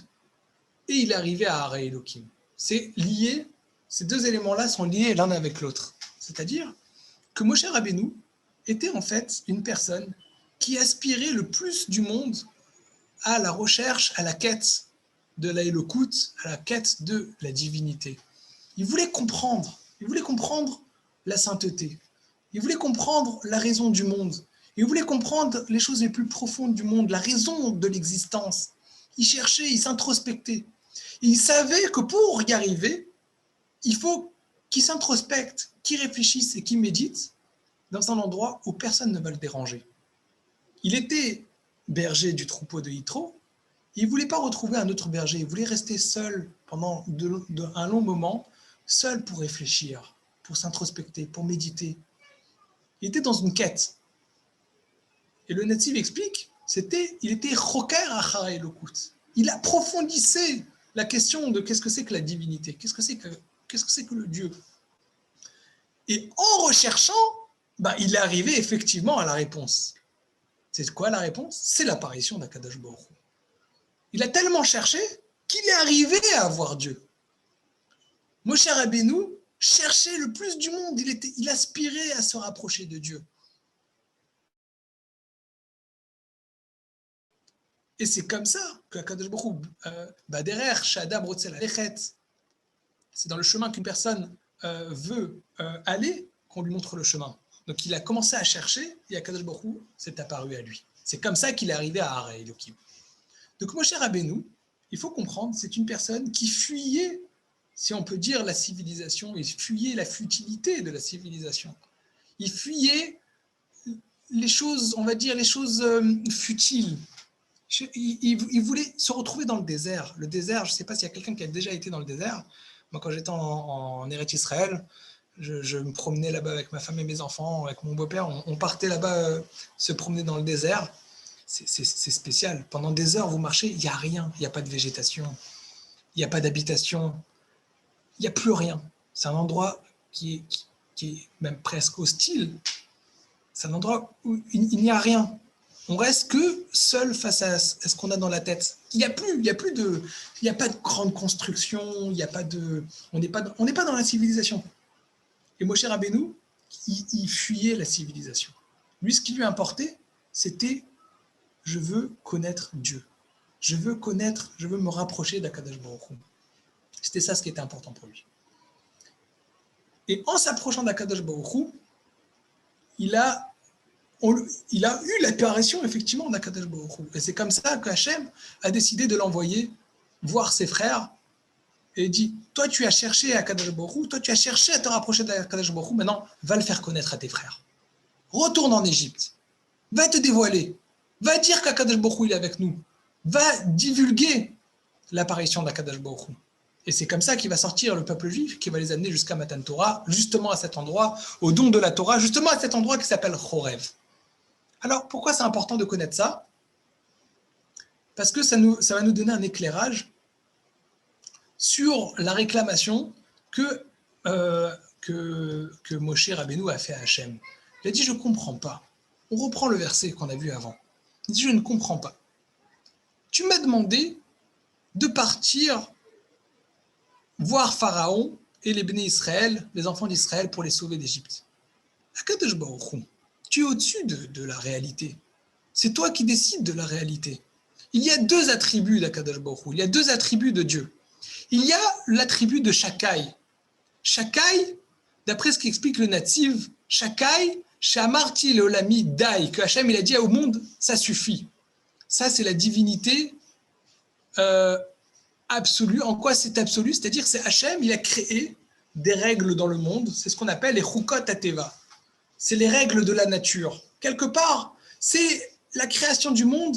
et il est arrivé à Hara Elokim. C'est lié, ces deux éléments-là sont liés l'un avec l'autre. C'est-à-dire que Moshe Rabbeinu était en fait une personne qui aspirait le plus du monde à la recherche, à la quête de la Elokout, à la quête de la divinité. Il voulait comprendre la sainteté. Il voulait comprendre la raison du monde. Il voulait comprendre les choses les plus profondes du monde, la raison de l'existence. Il cherchait, il s'introspectait. Et il savait que pour y arriver, il faut qu'il s'introspecte, qu'il réfléchisse et qu'il médite dans un endroit où personne ne va le déranger. Il était berger du troupeau de Yitro. Il ne voulait pas retrouver un autre berger. Il voulait rester seul pendant un long moment, seul pour réfléchir, pour s'introspecter, pour méditer. Il était dans une quête. Et le natif explique, il était choker achar elokut. Il approfondissait la question de qu'est-ce que c'est que la divinité, qu'est-ce que c'est que le Dieu. Et en recherchant, il est arrivé effectivement à la réponse. C'est quoi la réponse? C'est l'apparition d'Akadosh Baruch Hu. Il a tellement cherché qu'il est arrivé à voir Dieu. Moshe Rabbeinu cherchait le plus du monde, il aspirait à se rapprocher de Dieu. Et c'est comme ça que Akadosh Baruch Hu, Baderer, Shadam, Rotzel, Alechet, c'est dans le chemin qu'une personne veut aller qu'on lui montre le chemin. Donc il a commencé à chercher et Akadosh Baruch Hu s'est apparu à lui. C'est comme ça qu'il est arrivé à Hara Elokim. Donc Moshe Rabbeinu, il faut comprendre, c'est une personne qui fuyait, si on peut dire, la civilisation, il fuyait la futilité de la civilisation. Il fuyait les choses, on va dire, les choses futiles. Il voulait se retrouver dans le désert. Le désert, je ne sais pas s'il y a quelqu'un qui a déjà été dans le désert. Moi, quand j'étais en Eretz Israël, je me promenais là-bas avec ma femme et mes enfants, avec mon beau-père. On partait là-bas se promener dans le désert. C'est spécial. Pendant des heures, vous marchez, il n'y a rien. Il n'y a pas de végétation. Il n'y a pas d'habitation. Il n'y a plus rien. C'est un endroit qui est même presque hostile. C'est un endroit où il n'y a rien. On reste que seul face à ce qu'on a dans la tête. Il n'y a pas de grande construction. On n'est pas dans la civilisation. Et Moshe Rabbeinu, il fuyait la civilisation. Lui, ce qui lui importait, c'était je veux connaître Dieu. Je veux me rapprocher d'Akadosh Baruch Hu. C'était ça ce qui était important pour lui. Et en s'approchant d'Akadosh Baruch Hu, il a eu l'apparition effectivement d'Akadosh Baruch Hu. Et c'est comme ça qu'Hachem a décidé de l'envoyer voir ses frères et dit, toi tu as cherché Akadosh Baruch Hu, toi tu as cherché à te rapprocher d'Akadosh Baruch Hu, maintenant va le faire connaître à tes frères. Retourne en Égypte, va te dévoiler, va dire qu'Akadosh Baruch Hu il est avec nous, va divulguer l'apparition d'Akadosh Baruch Hu. Et c'est comme ça qu'il va sortir le peuple juif, qui va les amener jusqu'à Matan Torah, justement à cet endroit, au don de la Torah, justement à cet endroit qui s'appelle Chorev. Alors, pourquoi c'est important de connaître ça? Parce que ça va nous donner un éclairage sur la réclamation que Moshe Rabbeinu a fait à Hachem. Il a dit, je ne comprends pas. On reprend le verset qu'on a vu avant. Il dit, je ne comprends pas. Tu m'as demandé de partir voir Pharaon et les bénis Israël, les enfants d'Israël, pour les sauver d'Égypte. Akadosh Baruch Hu, tu es au-dessus de la réalité. C'est toi qui décides de la réalité. Il y a deux attributs d'Akadosh Baruch Hu. Il y a deux attributs de Dieu. Il y a l'attribut de Shakai. Shakai, d'après ce qu'explique le Nativ, Shakai, Shamarti Leolami Dai, que Hachem il a dit au monde, ça suffit. Ça, c'est la divinité absolue. En quoi c'est absolu? C'est-à-dire que c'est Hachem, il a créé des règles dans le monde. C'est ce qu'on appelle les Chukot Ateva. C'est les règles de la nature. Quelque part, c'est la création du monde.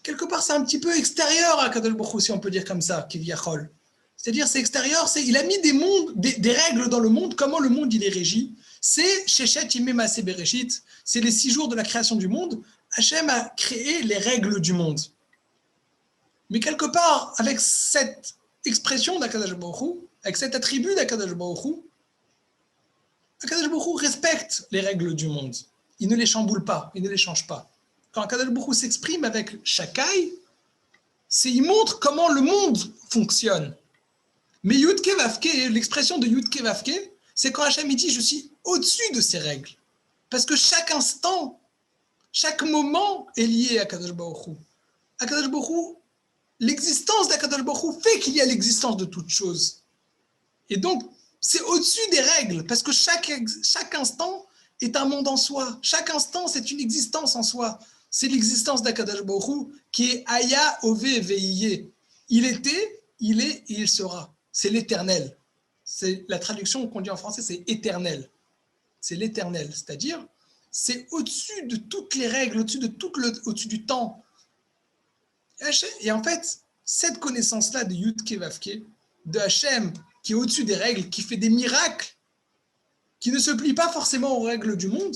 Quelque part, c'est un petit peu extérieur à Kadosh Baruch Hu, si on peut dire comme ça, Kivyachol. C'est-à-dire, c'est extérieur, il a mis des règles dans le monde, comment le monde il est régi. C'est Shechet Yimei Maaseh Bereshit, c'est les 6 jours de la création du monde. Hachem a créé les règles du monde. Mais quelque part, avec cette expression d'Akadosh Baruch Hu, avec cet attribut d'Akadosh Baruch Hu, Akadosh Baruch Hu respecte les règles du monde. Il ne les chamboule pas, il ne les change pas. Quand Akadosh Baruch Hu s'exprime avec Shakai, il montre comment le monde fonctionne. Mais Yudke Vavke, l'expression de Yudke Vavke, c'est quand Hachem dit je suis au-dessus de ces règles. Parce que chaque instant, chaque moment est lié à Akadosh Baruch Hu. Akadosh Baruch Hu, l'existence d'Akadosh Baruch Hu fait qu'il y a l'existence de toute chose. Et donc, c'est au-dessus des règles, parce que chaque instant est un monde en soi. Chaque instant, c'est une existence en soi. C'est l'existence d'Akadosh Baruch Hu qui est Aya, Ové, Veillé. Il était, il est et il sera. C'est l'éternel. C'est la traduction qu'on dit en français, c'est éternel. C'est l'éternel, c'est-à-dire, c'est au-dessus de toutes les règles, au-dessus du temps. Et en fait, cette connaissance-là de Yudke Vavke, de Hachem, qui est au-dessus des règles, qui fait des miracles, qui ne se plie pas forcément aux règles du monde,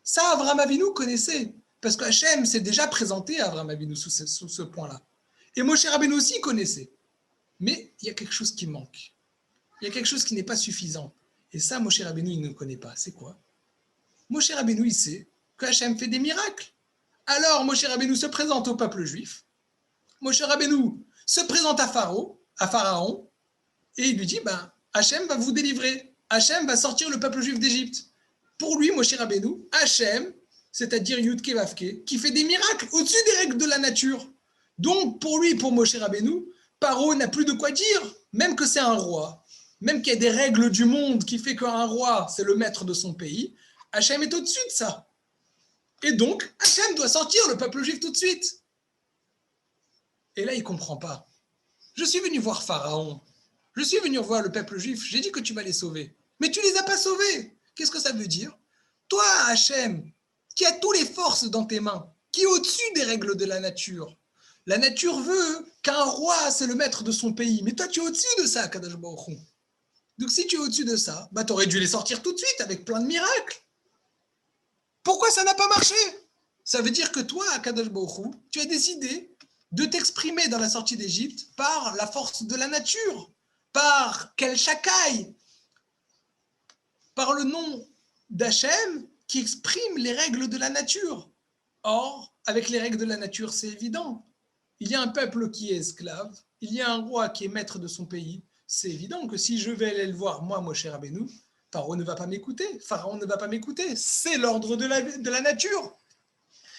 ça, Avraham Avinu connaissait. Parce que Hachem s'est déjà présenté à Avraham Avinu sous ce point-là. Et Moshe Rabbeinu aussi connaissait. Mais il y a quelque chose qui manque. Il y a quelque chose qui n'est pas suffisant. Et ça, Moshe Rabbeinu, il ne connaît pas. C'est quoi? Moshe Rabbeinu, il sait que Hachem fait des miracles. Alors, Moshe Rabbeinu se présente au peuple juif. Moshe Rabbeinu se présente à Pharaon, et il lui dit, Hachem va vous délivrer. Hachem va sortir le peuple juif d'Égypte. Pour lui, Moshe Rabbeinu, Hachem, c'est-à-dire Yudke Vavke, qui fait des miracles au-dessus des règles de la nature. Donc, pour lui, pour Moshe Rabbeinu, Paro n'a plus de quoi dire, même que c'est un roi, même qu'il y a des règles du monde qui fait qu'un roi, c'est le maître de son pays, Hachem est au-dessus de ça. Et donc, Hachem doit sortir le peuple juif tout de suite. Et là, il ne comprend pas. Je suis venu voir Pharaon, je suis venu voir le peuple juif, j'ai dit que tu vas les sauver. Mais tu ne les as pas sauvés. Qu'est-ce que ça veut dire? Toi, Hachem, qui a toutes les forces dans tes mains, qui est au-dessus des règles de la nature, la nature veut qu'un roi, c'est le maître de son pays. Mais toi, tu es au-dessus de ça, Kadosh Baruch Hu. Donc, si tu es au-dessus de ça, tu aurais dû les sortir tout de suite avec plein de miracles. Pourquoi ça n'a pas marché? Ça veut dire que toi, Kadosh Baruch Hu, tu as décidé de t'exprimer dans la sortie d'Égypte par la force de la nature, par quel Shakai, par le nom d'Hachem qui exprime les règles de la nature. Or, avec les règles de la nature, c'est évident. Il y a un peuple qui est esclave, il y a un roi qui est maître de son pays. C'est évident que si je vais aller le voir, moi, Moshe Rabbeinu, Pharaon ne va pas m'écouter. Pharaon ne va pas m'écouter. C'est l'ordre de la nature.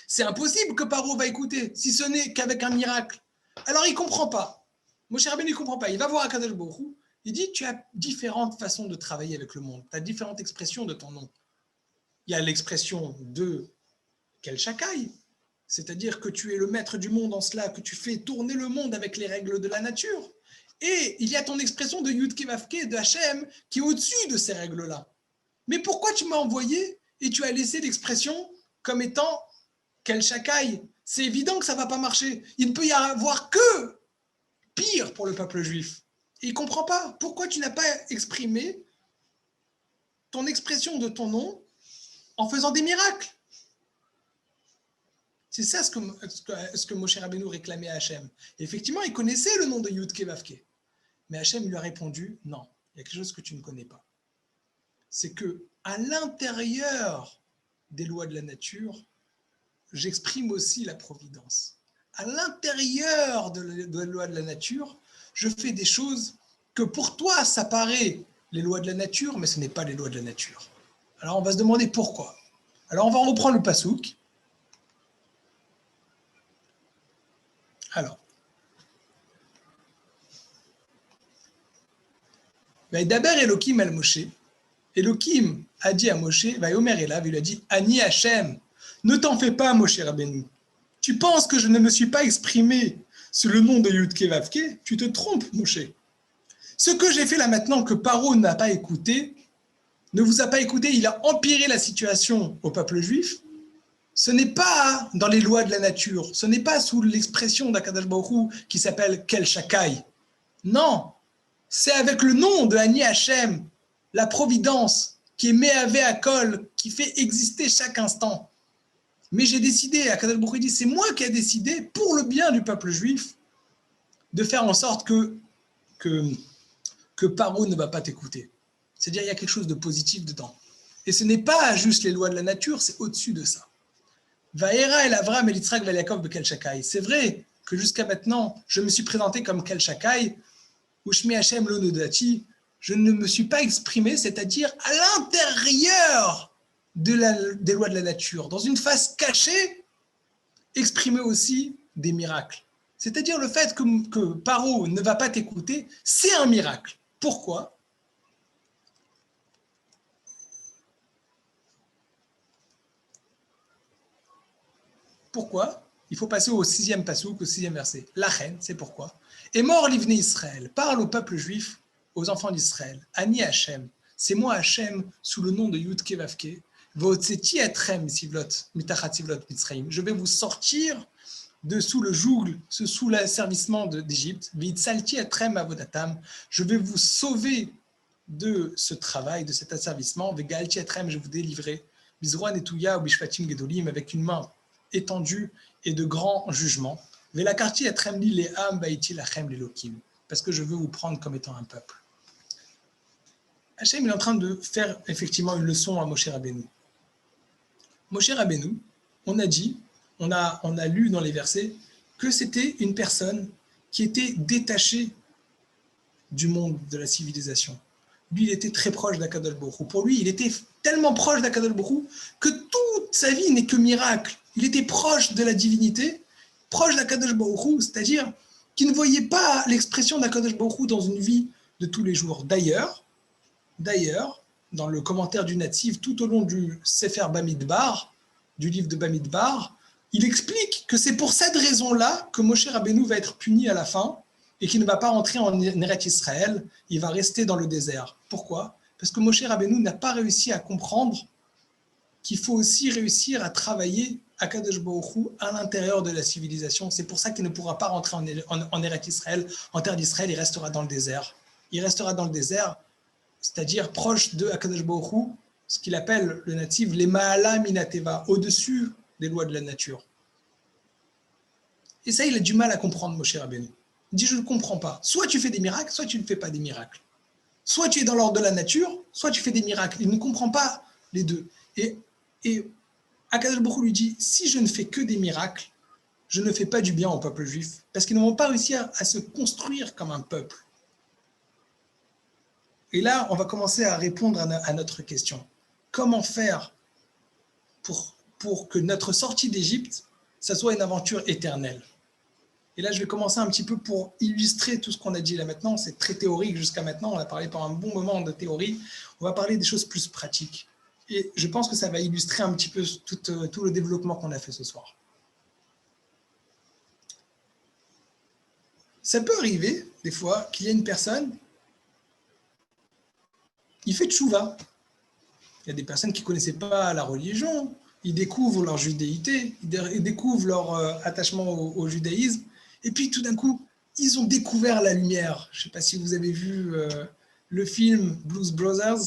C'est impossible que Pharaon va écouter, si ce n'est qu'avec un miracle. Alors, il ne comprend pas. Moshe Rabbeinu ne comprend pas. Il va voir Akadosh Baruch Hu. Il dit, tu as différentes façons de travailler avec le monde. Tu as différentes expressions de ton nom. Il y a l'expression de quel Shakai, c'est-à-dire que tu es le maître du monde en cela, que tu fais tourner le monde avec les règles de la nature. Et il y a ton expression de Yudke Vavke, de Hachem, qui est au-dessus de ces règles-là. Mais pourquoi tu m'as envoyé et tu as laissé l'expression comme étant quel Shakai? C'est évident que ça ne va pas marcher. Il ne peut y avoir que pire pour le peuple juif. Et il ne comprend pas. Pourquoi tu n'as pas exprimé ton expression de ton nom en faisant des miracles? C'est ça ce que Moshe Rabbeinu réclamait à Hachem. Et effectivement, il connaissait le nom de Yudke Vavke. Mais Hachem lui a répondu, non, il y a quelque chose que tu ne connais pas. C'est que à l'intérieur des lois de la nature, j'exprime aussi la providence. À l'intérieur de la loi de la nature, je fais des choses que pour toi, ça paraît les lois de la nature, mais ce n'est pas les lois de la nature. Alors on va se demander pourquoi. Alors on va reprendre le pasouk. Alors. D'abord Elohim el Moshe. Elohim a dit à Moshe, Vayomer Elav, il a dit, Ani Hachem, ne t'en fais pas, Moshe Rabbeinu. Tu penses que je ne me suis pas exprimé sous le nom de Yudke Vavke? Tu te trompes, Moshe. Ce que j'ai fait là maintenant que Paro n'a pas écouté, ne vous a pas écouté, il a empiré la situation au peuple juif. Ce n'est pas dans les lois de la nature, ce n'est pas sous l'expression d'Akadosh Baruch Hu qui s'appelle Kel Shakai. Non, c'est avec le nom de Ani Hachem, la providence, qui est Mehavé Akol, qui fait exister chaque instant. Mais j'ai décidé, Akadosh Baruch Hu dit, c'est moi qui ai décidé, pour le bien du peuple juif, de faire en sorte que Paro ne va pas t'écouter. C'est-à-dire, il y a quelque chose de positif dedans. Et ce n'est pas juste les lois de la nature, c'est au-dessus de ça. Vaera el Avram el Yitzhak vel Yaakov bekel shakai. C'est vrai que jusqu'à maintenant, je me suis présenté comme Kel Shakai, Ushmi Hashem lo nodati. Je ne me suis pas exprimé, c'est-à-dire à l'intérieur des lois de la nature, dans une face cachée, exprimer aussi des miracles. C'est-à-dire le fait que Paro ne va pas t'écouter, c'est un miracle. Pourquoi ? Pourquoi ? Il faut passer au 6e pasouk, au 6e verset. La reine, c'est pourquoi. Et mort l'ivné Israël, parle au peuple juif, aux enfants d'Israël. Ani Hachem, c'est moi Hachem, sous le nom de Yudke Vavke. Votseti etrem sivlot, mitachat sivlot mitzraim. Je vais vous sortir de sous le joug, sous l'asservissement d'Égypte. Vitsalti etrem avodatam. Je vais vous sauver de ce travail, de cet asservissement. Vegalti etrem, je vais vous délivrer. Bizroan etouya ou bishvatim gedolim, avec une main étendue et de grands jugements. Velakarti etrem li le'am baiti lachem lelokim. Parce que je veux vous prendre comme étant un peuple. Hachem est en train de faire effectivement une leçon à Moshe Rabbeinu. Moshe Rabbeinu, on a dit, on a lu dans les versets que c'était une personne qui était détachée du monde de la civilisation. Lui, il était très proche d'Akadosh Baruch Hu. Pour lui, il était tellement proche d'Akadosh Baruch Hu que toute sa vie n'est que miracle. Il était proche de la divinité, proche d'Akadosh Baruch Hu, c'est-à-dire qu'il ne voyait pas l'expression d'Akadosh Baruch Hu dans une vie de tous les jours. D'ailleurs, dans le commentaire du Nativ, tout au long du Sefer Bamidbar, du livre de Bamidbar, il explique que c'est pour cette raison-là que Moshe Rabbeinu va être puni à la fin et qu'il ne va pas rentrer en Eretz Israël, il va rester dans le désert. Pourquoi ? Parce que Moshe Rabbeinu n'a pas réussi à comprendre qu'il faut aussi réussir à travailler à Kadosh Baruch Hu à l'intérieur de la civilisation. C'est pour ça qu'il ne pourra pas rentrer en Eretz Israël, en terre d'Israël, il restera dans le désert. Il restera dans le désert, c'est-à-dire proche de Akadosh Baruch Hu, ce qu'il appelle le natif les Ma'ala Minateva, au-dessus des lois de la nature. Et ça, il a du mal à comprendre, Moshe Rabbeinu. Il dit, je ne comprends pas. Soit tu fais des miracles, soit tu ne fais pas des miracles. Soit tu es dans l'ordre de la nature, soit tu fais des miracles. Il ne comprend pas les deux. Et Akadosh Baruch Hu lui dit, si je ne fais que des miracles, je ne fais pas du bien au peuple juif, parce qu'ils n'ont pas réussi à se construire comme un peuple. Et là, on va commencer à répondre à notre question. Comment faire pour que notre sortie d'Égypte, ça soit une aventure éternelle? Et là, je vais commencer un petit peu pour illustrer tout ce qu'on a dit là maintenant. C'est très théorique jusqu'à maintenant. On a parlé pendant un bon moment de théorie. On va parler des choses plus pratiques. Et je pense que ça va illustrer un petit peu tout le développement qu'on a fait ce soir. Ça peut arriver, des fois, qu'il y ait une personne, il fait tchouva. Il y a des personnes qui ne connaissaient pas la religion, ils découvrent leur judéité, ils découvrent leur attachement au judaïsme, et puis tout d'un coup, ils ont découvert la lumière. Je ne sais pas si vous avez vu le film Blues Brothers.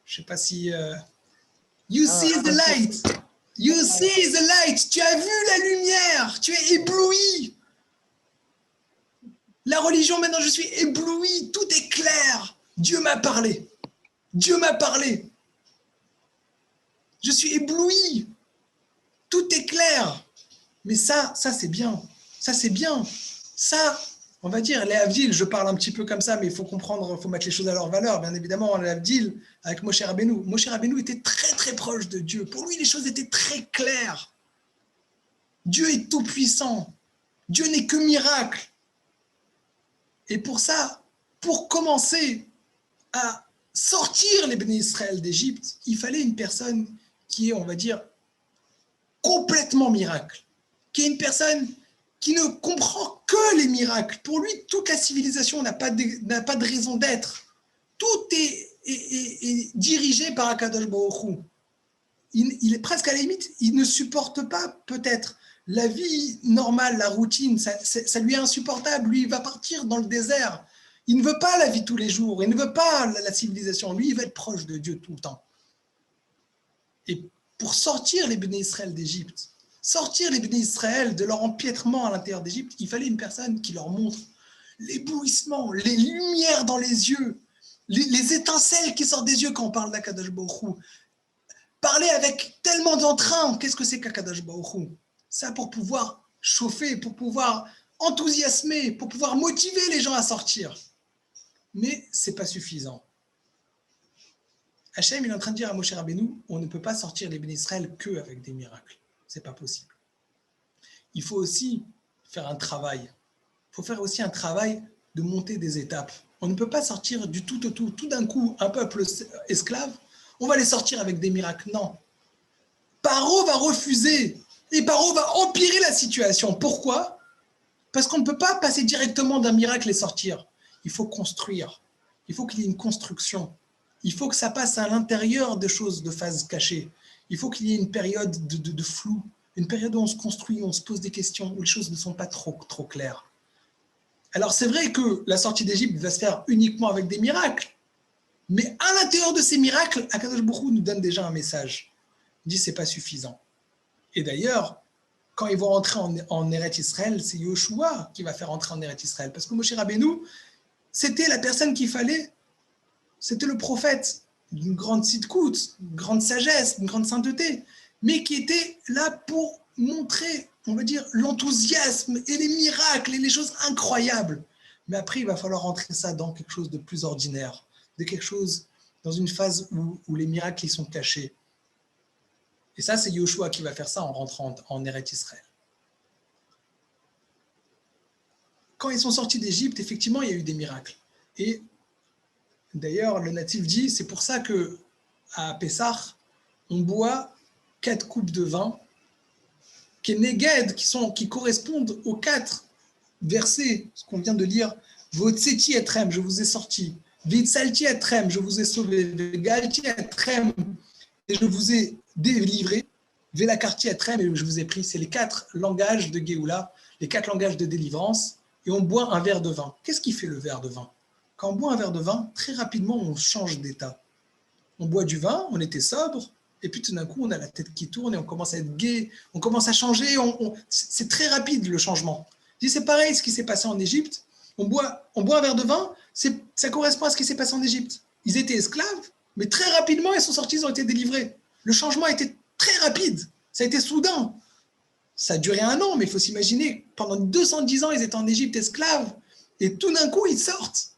Je ne sais pas si... You see the light! You see the light! Tu as vu la lumière! Tu es ébloui! La religion, maintenant, je suis ébloui, tout est clair. Dieu m'a parlé. Dieu m'a parlé. Je suis ébloui. Tout est clair. Mais ça c'est bien. Ça, c'est bien. Ça, on va dire, les Havdil, je parle un petit peu comme ça, mais il faut comprendre, il faut mettre les choses à leur valeur. Bien évidemment, les Havdil, avec Moshe Rabbeinu. Moshe Rabbeinu était très, très proche de Dieu. Pour lui, les choses étaient très claires. Dieu est tout puissant. Dieu n'est que miracle. Et pour ça, pour commencer à sortir les bénis Israël d'Égypte, il fallait une personne qui est, on va dire, complètement miracle, qui est une personne qui ne comprend que les miracles. Pour lui, toute la civilisation n'a pas de raison d'être. Tout est dirigé par Akadosh Baruch Hu. Il est presque à la limite, il ne supporte pas peut-être la vie normale, la routine, ça lui est insupportable. Lui, il va partir dans le désert. Il ne veut pas la vie tous les jours, il ne veut pas la civilisation. Lui, il veut être proche de Dieu tout le temps. Et pour sortir les bénis Israël d'Égypte, sortir les bénis Israël de leur empiètrement à l'intérieur d'Égypte, il fallait une personne qui leur montre l'éblouissement, les lumières dans les yeux, les étincelles qui sortent des yeux quand on parle d'Akadosh Baruch Hu. Parler avec tellement d'entrain, qu'est-ce que c'est qu'Akadosh Baruch Hu? Ça pour pouvoir chauffer, pour pouvoir enthousiasmer, pour pouvoir motiver les gens à sortir. Mais ce n'est pas suffisant. Hachem, il est en train de dire à Moshe Rabbeinu, on ne peut pas sortir les bénis Israël qu'avec des miracles. Ce n'est pas possible. Il faut aussi faire un travail. Il faut faire aussi un travail de monter des étapes. On ne peut pas sortir du tout d'un coup, un peuple esclave, on va les sortir avec des miracles. Non. Paro va refuser et Paro va empirer la situation. Pourquoi? Parce qu'on ne peut pas passer directement d'un miracle et sortir. Il faut construire. Il faut qu'il y ait une construction. Il faut que ça passe à l'intérieur des choses de phases cachées. Il faut qu'il y ait une période de flou, une période où on se construit, où on se pose des questions, où les choses ne sont pas trop claires. Alors c'est vrai que la sortie d'Égypte va se faire uniquement avec des miracles, mais à l'intérieur de ces miracles, Akadosh Baruch Hu nous donne déjà un message. Il dit c'est pas suffisant. Et d'ailleurs, quand ils vont rentrer en Eretz Israël, c'est Yoshua qui va faire rentrer en Eretz Israël. Parce que Moshe Rabbeinu, c'était la personne qu'il fallait. C'était le prophète d'une grande sidkout, d'une grande sagesse, d'une grande sainteté, mais qui était là pour montrer, on va dire, l'enthousiasme et les miracles et les choses incroyables. Mais après, il va falloir rentrer ça dans quelque chose de plus ordinaire, de quelque chose dans une phase où les miracles ils sont cachés. Et ça, c'est Yoshua qui va faire ça en rentrant en Eretz Israël. Quand ils sont sortis d'Égypte, effectivement, il y a eu des miracles. Et d'ailleurs, le natif dit, c'est pour ça qu'à Pessah, on boit 4 coupes de vin, qui correspondent aux 4 versets, ce qu'on vient de lire. Votseti etrem, je vous ai sorti. Vitsalti etrem, je vous ai sauvé. Vegalti etrem, et je vous ai délivré. Velakarti etrem, et je vous ai pris. C'est les 4 langages de Géoula, les 4 langages de délivrance. Et on boit un verre de vin. Qu'est-ce qui fait le verre de vin? Quand on boit un verre de vin, très rapidement, on change d'état. On boit du vin, on était sobre, et puis tout d'un coup, on a la tête qui tourne et on commence à être gai, on commence à changer. C'est très rapide le changement. C'est pareil ce qui s'est passé en Égypte. On boit un verre de vin, ça correspond à ce qui s'est passé en Égypte. Ils étaient esclaves, mais très rapidement, ils sont sortis, ils ont été délivrés. Le changement a été très rapide, ça a été soudain. Ça a duré 1 an, mais il faut s'imaginer, pendant 210 ans, ils étaient en Égypte esclaves, et tout d'un coup, ils sortent.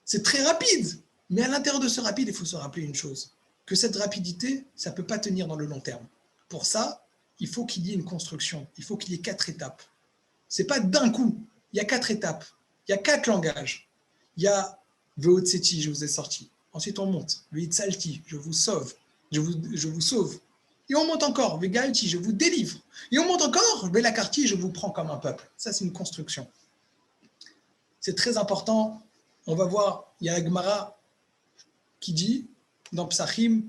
C'est très rapide. Mais à l'intérieur de ce rapide, il faut se rappeler une chose, que cette rapidité, ça ne peut pas tenir dans le long terme. Pour ça, il faut qu'il y ait une construction, il faut qu'il y ait 4 étapes. Ce n'est pas d'un coup, il y a 4 étapes, il y a 4 langages. Il y a Veotseti, je vous ai sorti. Ensuite, on monte. Veitsalti, je vous sauve. Je vous sauve. Et on monte encore. Vegalti, je vous délivre. Et on monte encore. Velakarti, je vous prends comme un peuple. Ça, c'est une construction. C'est très important. On va voir, il y a la Gemara qui dit, dans Psachim,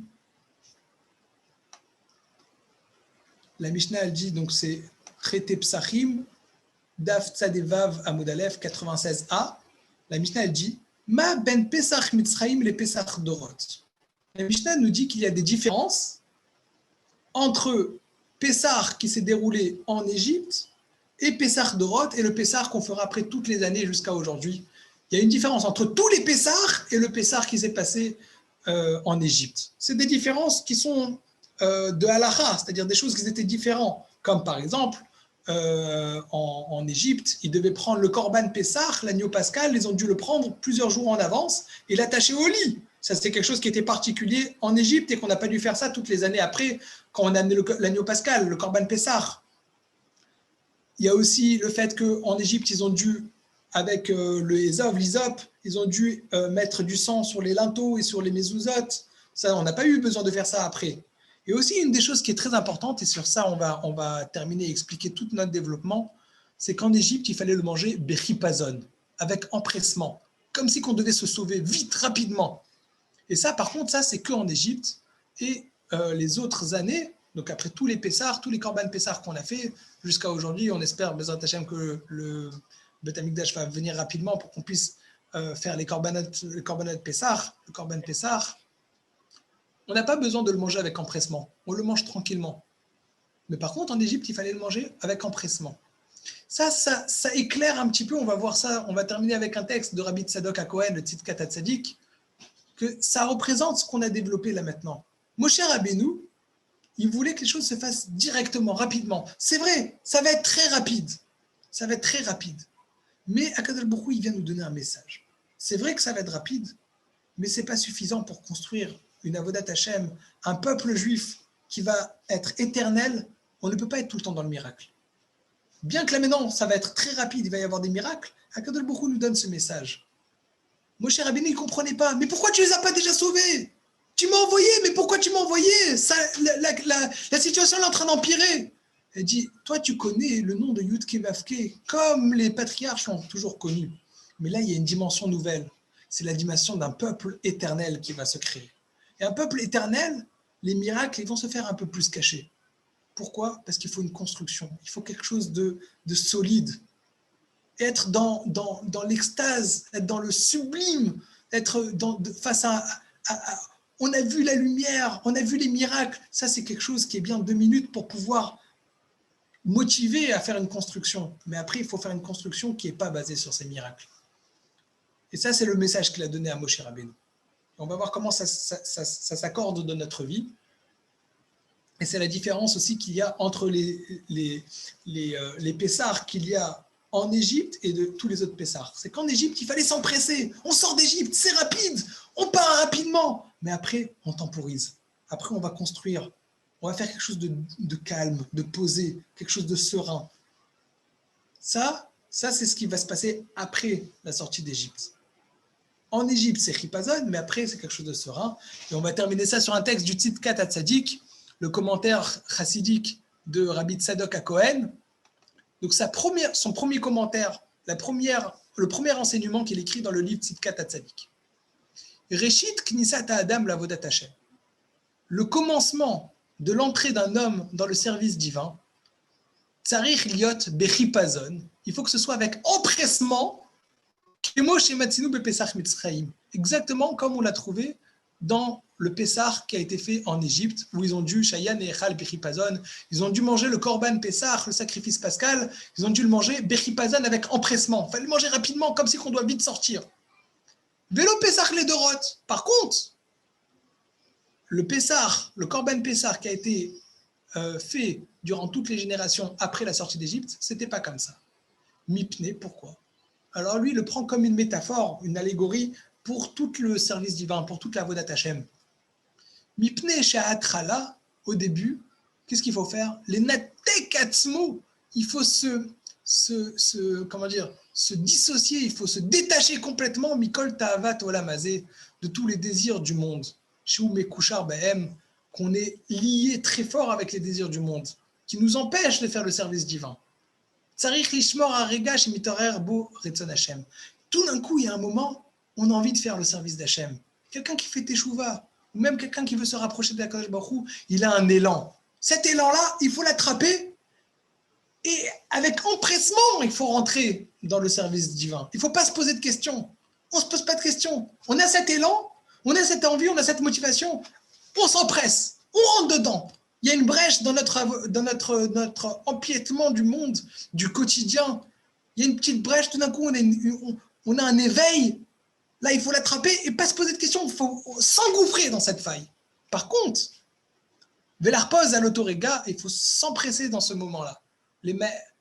la Mishnah, elle dit, donc c'est traité Psachim, Daf Tzadevav Amud Aleph 96a. La Mishnah, elle dit, Ma ben Pesach Mitzraim le Pesach Dorot. La Mishnah nous dit qu'il y a des différences entre Pessah qui s'est déroulé en Égypte et Pessah Dorot et le Pessah qu'on fera après toutes les années jusqu'à aujourd'hui. Il y a une différence entre tous les Pessah et le Pessah qui s'est passé en Égypte. C'est des différences qui sont de halakha, c'est-à-dire des choses qui étaient différentes. Comme par exemple, en Égypte, ils devaient prendre le Korban Pessah, l'agneau pascal, ils ont dû le prendre plusieurs jours en avance et l'attacher au lit. Ça, c'est quelque chose qui était particulier en Égypte et qu'on n'a pas dû faire ça toutes les années après, quand on a amené l'agneau pascal, le Korban Pessah. Il y a aussi le fait qu'en Égypte, ils ont dû, avec le Ezov, l'Isop, ils ont dû mettre du sang sur les linteaux et sur les mezuzot. Ça, on n'a pas eu besoin de faire ça après. Et aussi, une des choses qui est très importante, et sur ça, on va terminer et expliquer tout notre développement, c'est qu'en Égypte, il fallait le manger bechipazon, avec empressement, comme si on devait se sauver vite, rapidement. Et ça, par contre, ça, c'est qu'en Égypte. Et les autres années, donc après tous les Pessars, tous les Korban Pessar qu'on a fait, jusqu'à aujourd'hui, on espère, Bezrat Hashem, que le Beth Amikdash va venir rapidement pour qu'on puisse faire les Korbanot Pessar, le Korban Pessar. On n'a pas besoin de le manger avec empressement. On le mange tranquillement. Mais par contre, en Égypte, il fallait le manger avec empressement. Ça éclaire un petit peu. On va voir ça. On va terminer avec un texte de Rabbi Tzadok HaKohen, le Tzidkat HaTzadik, que ça représente ce qu'on a développé là maintenant. Moshe Rabbeinu, il voulait que les choses se fassent directement, rapidement. C'est vrai, ça va être très rapide. Ça va être très rapide. Mais Akadosh Baruch Hu, il vient nous donner un message. C'est vrai que ça va être rapide, mais ce n'est pas suffisant pour construire une Avodat Hashem, un peuple juif qui va être éternel. On ne peut pas être tout le temps dans le miracle. Bien que là maintenant, ça va être très rapide, il va y avoir des miracles, Akadosh Baruch Hu nous donne ce message. Moshe Rabbeinu, il ne comprenait pas. Mais pourquoi tu ne les as pas déjà sauvés? Tu m'as envoyé, mais pourquoi tu m'as envoyé? La situation est en train d'empirer. Elle dit, toi tu connais le nom de Yudke Vavke, comme les patriarches l'ont toujours connu. Mais là, il y a une dimension nouvelle. C'est la dimension d'un peuple éternel qui va se créer. Et un peuple éternel, les miracles, ils vont se faire un peu plus cachés. Pourquoi? Parce qu'il faut une construction. Il faut quelque chose de solide. Être dans l'extase, être dans le sublime, être face à on a vu la lumière, on a vu les miracles. Ça, c'est quelque chose qui est bien 2 minutes pour pouvoir motiver à faire une construction. Mais après, il faut faire une construction qui n'est pas basée sur ces miracles. Et ça, c'est le message qu'il a donné à Moshe Rabbeinu. On va voir comment ça s'accorde dans notre vie. Et c'est la différence aussi qu'il y a entre les Pessars qu'il y a en Égypte et de tous les autres Pessars. C'est qu'en Égypte, il fallait s'empresser. On sort d'Égypte, c'est rapide, on part rapidement. Mais après, on temporise. Après, on va construire. On va faire quelque chose de calme, de posé, quelque chose de serein. Ça, c'est ce qui va se passer après la sortie d'Égypte. En Égypte, c'est Chipazon, mais après, c'est quelque chose de serein. Et on va terminer ça sur un texte du Tzidkat HaTzadik, le commentaire chassidique de Rabbi Tzadok HaKohen. Donc, son premier commentaire, le premier enseignement qu'il écrit dans le livre Tzidkat HaTzadik. Reshit Knisat Adam Lavodat Hashem. Le commencement de l'entrée d'un homme dans le service divin, Tsarich Liot Bechipazon. Il faut que ce soit avec empressement, exactement comme on l'a trouvé dans le Pessah qui a été fait en Égypte, où ils ont dû, Shayan et Echal Bechipazon, ils ont dû manger le Korban Pessah, le sacrifice pascal, ils ont dû le manger Bechipazon avec empressement. Il fallait le manger rapidement, comme si on doit vite sortir. Vélo Pessah les Dorot. Par contre, le Pessah, le Korban Pessah qui a été fait durant toutes les générations après la sortie d'Égypte, c'était pas comme ça. Mipne, pourquoi? Alors lui, il le prend comme une métaphore, une allégorie pour tout le service divin, pour toute la Avodat Hashem. Mipne Sha'atrala, au début, qu'est-ce qu'il faut faire? Les Natekatzmo, il faut se dissocier, il faut se détacher complètement, Mikol Ta'avat Olamazé, de tous les désirs du monde. Shou Mekushar Behem, qu'on est lié très fort avec les désirs du monde, qui nous empêchent de faire le service divin. Tsarich Lishmor Arega Shemitorer Bo Retzon Hashem. Tout d'un coup, il y a un moment, on a envie de faire le service d'Hashem. Quelqu'un qui fait Teshuvah, ou même quelqu'un qui veut se rapprocher de Akadosh Baruch Hu, il a un élan. Cet élan-là, il faut l'attraper, et avec empressement, il faut rentrer dans le service divin. Il ne faut pas se poser de questions. On ne se pose pas de questions. On a cet élan, on a cette envie, on a cette motivation. On s'empresse, on rentre dedans. Il y a une brèche dans notre empiètement du monde, du quotidien. Il y a une petite brèche, tout d'un coup, on a un éveil. Là, il faut l'attraper et pas se poser de questions. Il faut s'engouffrer dans cette faille. Par contre, Velarpose à l'autorega, il faut s'empresser dans ce moment-là.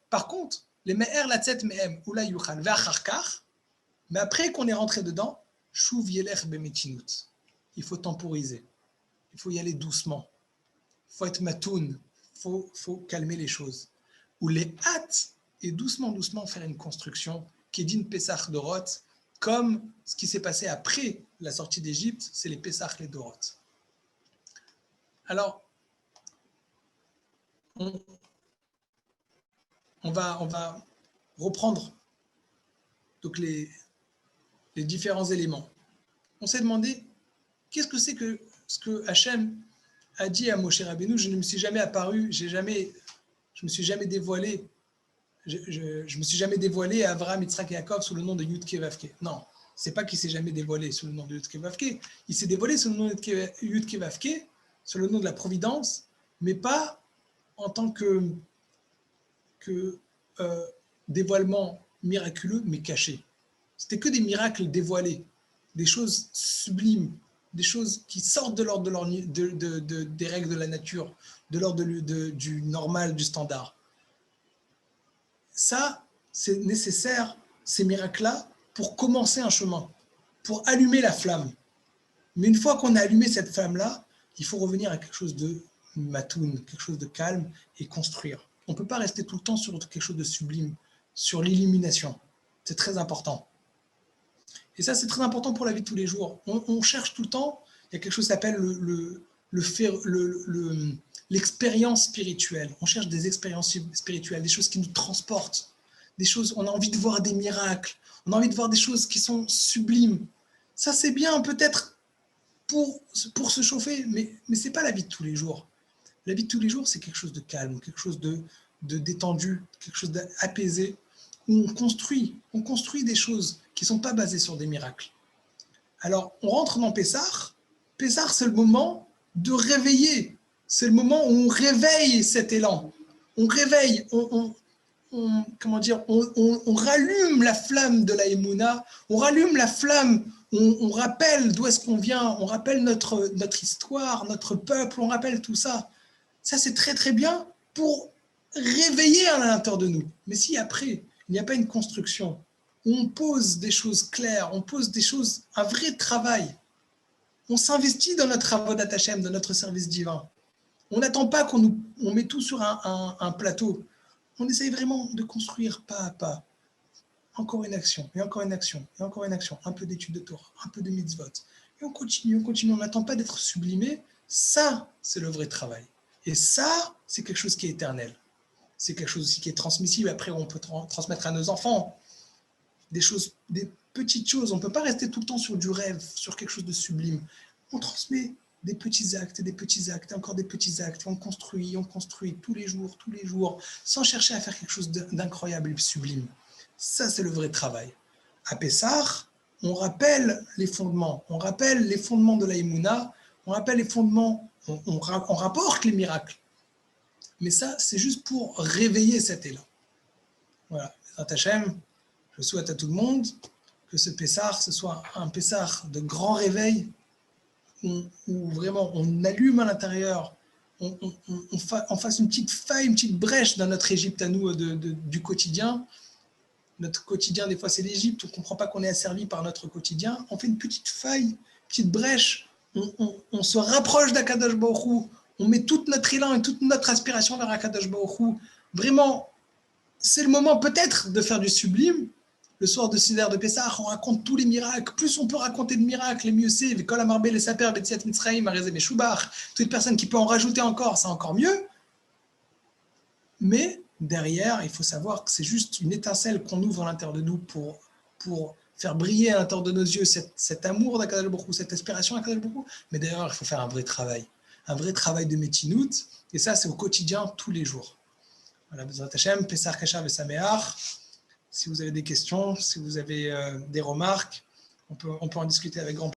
Par contre, les me'er la tset me'em ou la yuchal ve'acharkar, mais après qu'on est rentré dedans, shuv yelech bemetinut. Il faut temporiser. Il faut y aller doucement. Il faut être matoun. Il faut calmer les choses. Ou les hâtes et doucement faire une construction qui est d'une Pessach Dorot, comme ce qui s'est passé après la sortie d'Égypte, c'est les Pessach les Dorot. Alors, on va reprendre donc les différents éléments. On s'est demandé qu'est-ce que c'est que ce que Hachem a dit à Moshe Rabbeinu. Je ne me suis jamais apparu, je me suis jamais dévoilé. Je me suis jamais dévoilé à Avraham, Yitzhak et Yaakov sous le nom de Yud-Keh Vav-Keh. Non, c'est pas qu'il s'est jamais dévoilé sous le nom de Yud-Keh Vav-Keh. Il s'est dévoilé sous le nom de Yud-Keh Vav-Keh, sous le nom de la providence, mais pas en tant que dévoilement miraculeux, mais caché. C'était que des miracles dévoilés, des choses sublimes, des choses qui sortent de l'ordre des règles de la nature, de l'ordre du normal, du standard. Ça, c'est nécessaire, ces miracles-là, pour commencer un chemin, pour allumer la flamme. Mais une fois qu'on a allumé cette flamme-là, il faut revenir à quelque chose de matoun, quelque chose de calme et construire. On ne peut pas rester tout le temps sur quelque chose de sublime, sur l'illumination. C'est très important. Et ça, c'est très important pour la vie de tous les jours. On cherche tout le temps, il y a quelque chose qui s'appelle l'expérience spirituelle. On cherche des expériences spirituelles, des choses qui nous transportent, des choses, on a envie de voir des miracles, on a envie de voir des choses qui sont sublimes. Ça, c'est bien peut-être pour se chauffer, mais ce n'est pas la vie de tous les jours. La vie de tous les jours, c'est quelque chose de calme, quelque chose de détendu, quelque chose d'apaisé, où on construit des choses qui ne sont pas basées sur des miracles. Alors, on rentre dans Pessah. Pessah, c'est le moment de réveiller. C'est le moment où on réveille cet élan. On réveille, on rallume la flamme de la Emouna, on rallume la flamme, on rappelle d'où est-ce qu'on vient, on rappelle notre histoire, notre peuple, on rappelle tout ça. Ça, c'est très très bien pour réveiller à l'intérieur de nous. Mais si après, il n'y a pas une construction, on pose des choses claires, on pose des choses, un vrai travail, on s'investit dans notre avodat Hashem, dans notre service divin. On n'attend pas qu'on met tout sur un plateau. On essaye vraiment de construire pas à pas. Encore une action, et encore une action, et encore une action. Un peu d'études de Torah, un peu de mitzvot. Et on continue. On n'attend pas d'être sublimé. Ça, c'est le vrai travail. Et ça, c'est quelque chose qui est éternel. C'est quelque chose aussi qui est transmissible. Après, on peut transmettre à nos enfants des petites choses. On ne peut pas rester tout le temps sur du rêve, sur quelque chose de sublime. On transmet des petits actes, et encore des petits actes. On construit tous les jours, sans chercher à faire quelque chose d'incroyable et de sublime. Ça, c'est le vrai travail. À Pessah, on rappelle les fondements. On rappelle les fondements de la Emouna. On rappelle les fondements. On rapporte les miracles. Mais ça, c'est juste pour réveiller cet élan. Voilà. Hachem, je souhaite à tout le monde que ce Pessah, ce soit un Pessah de grand réveil, où vraiment on allume à l'intérieur, on fasse une petite faille, une petite brèche dans notre Égypte à nous du quotidien. Notre quotidien, des fois, c'est l'Égypte, on ne comprend pas qu'on est asservi par notre quotidien. On fait une petite faille, une petite brèche, on se rapproche d'Akadosh Baruch Hu, on met tout notre élan et toute notre aspiration vers Akadosh Baruch Hu. Vraiment, c'est le moment peut-être de faire du sublime. Le soir de Seder de Pessah, on raconte tous les miracles. Plus on peut raconter de miracles, mieux c'est. V'kol hamarbe lesaper b'tziat Mitzrayim arezeh meshubach. Toute personne qui peut en rajouter encore, c'est encore mieux. Mais derrière, il faut savoir que c'est juste une étincelle qu'on ouvre à l'intérieur de nous pour faire briller à l'intérieur de nos yeux cet amour d'Akadosh Baruch Hu, cette aspiration d'Akadosh Baruch Hu. Mais derrière, il faut faire un vrai travail de métinout. Et ça, c'est au quotidien, tous les jours. Voilà, Bezrat Hashem, Pessah Kachar Vesameach. Si vous avez des questions, si vous avez des remarques, on peut en discuter avec grand plaisir.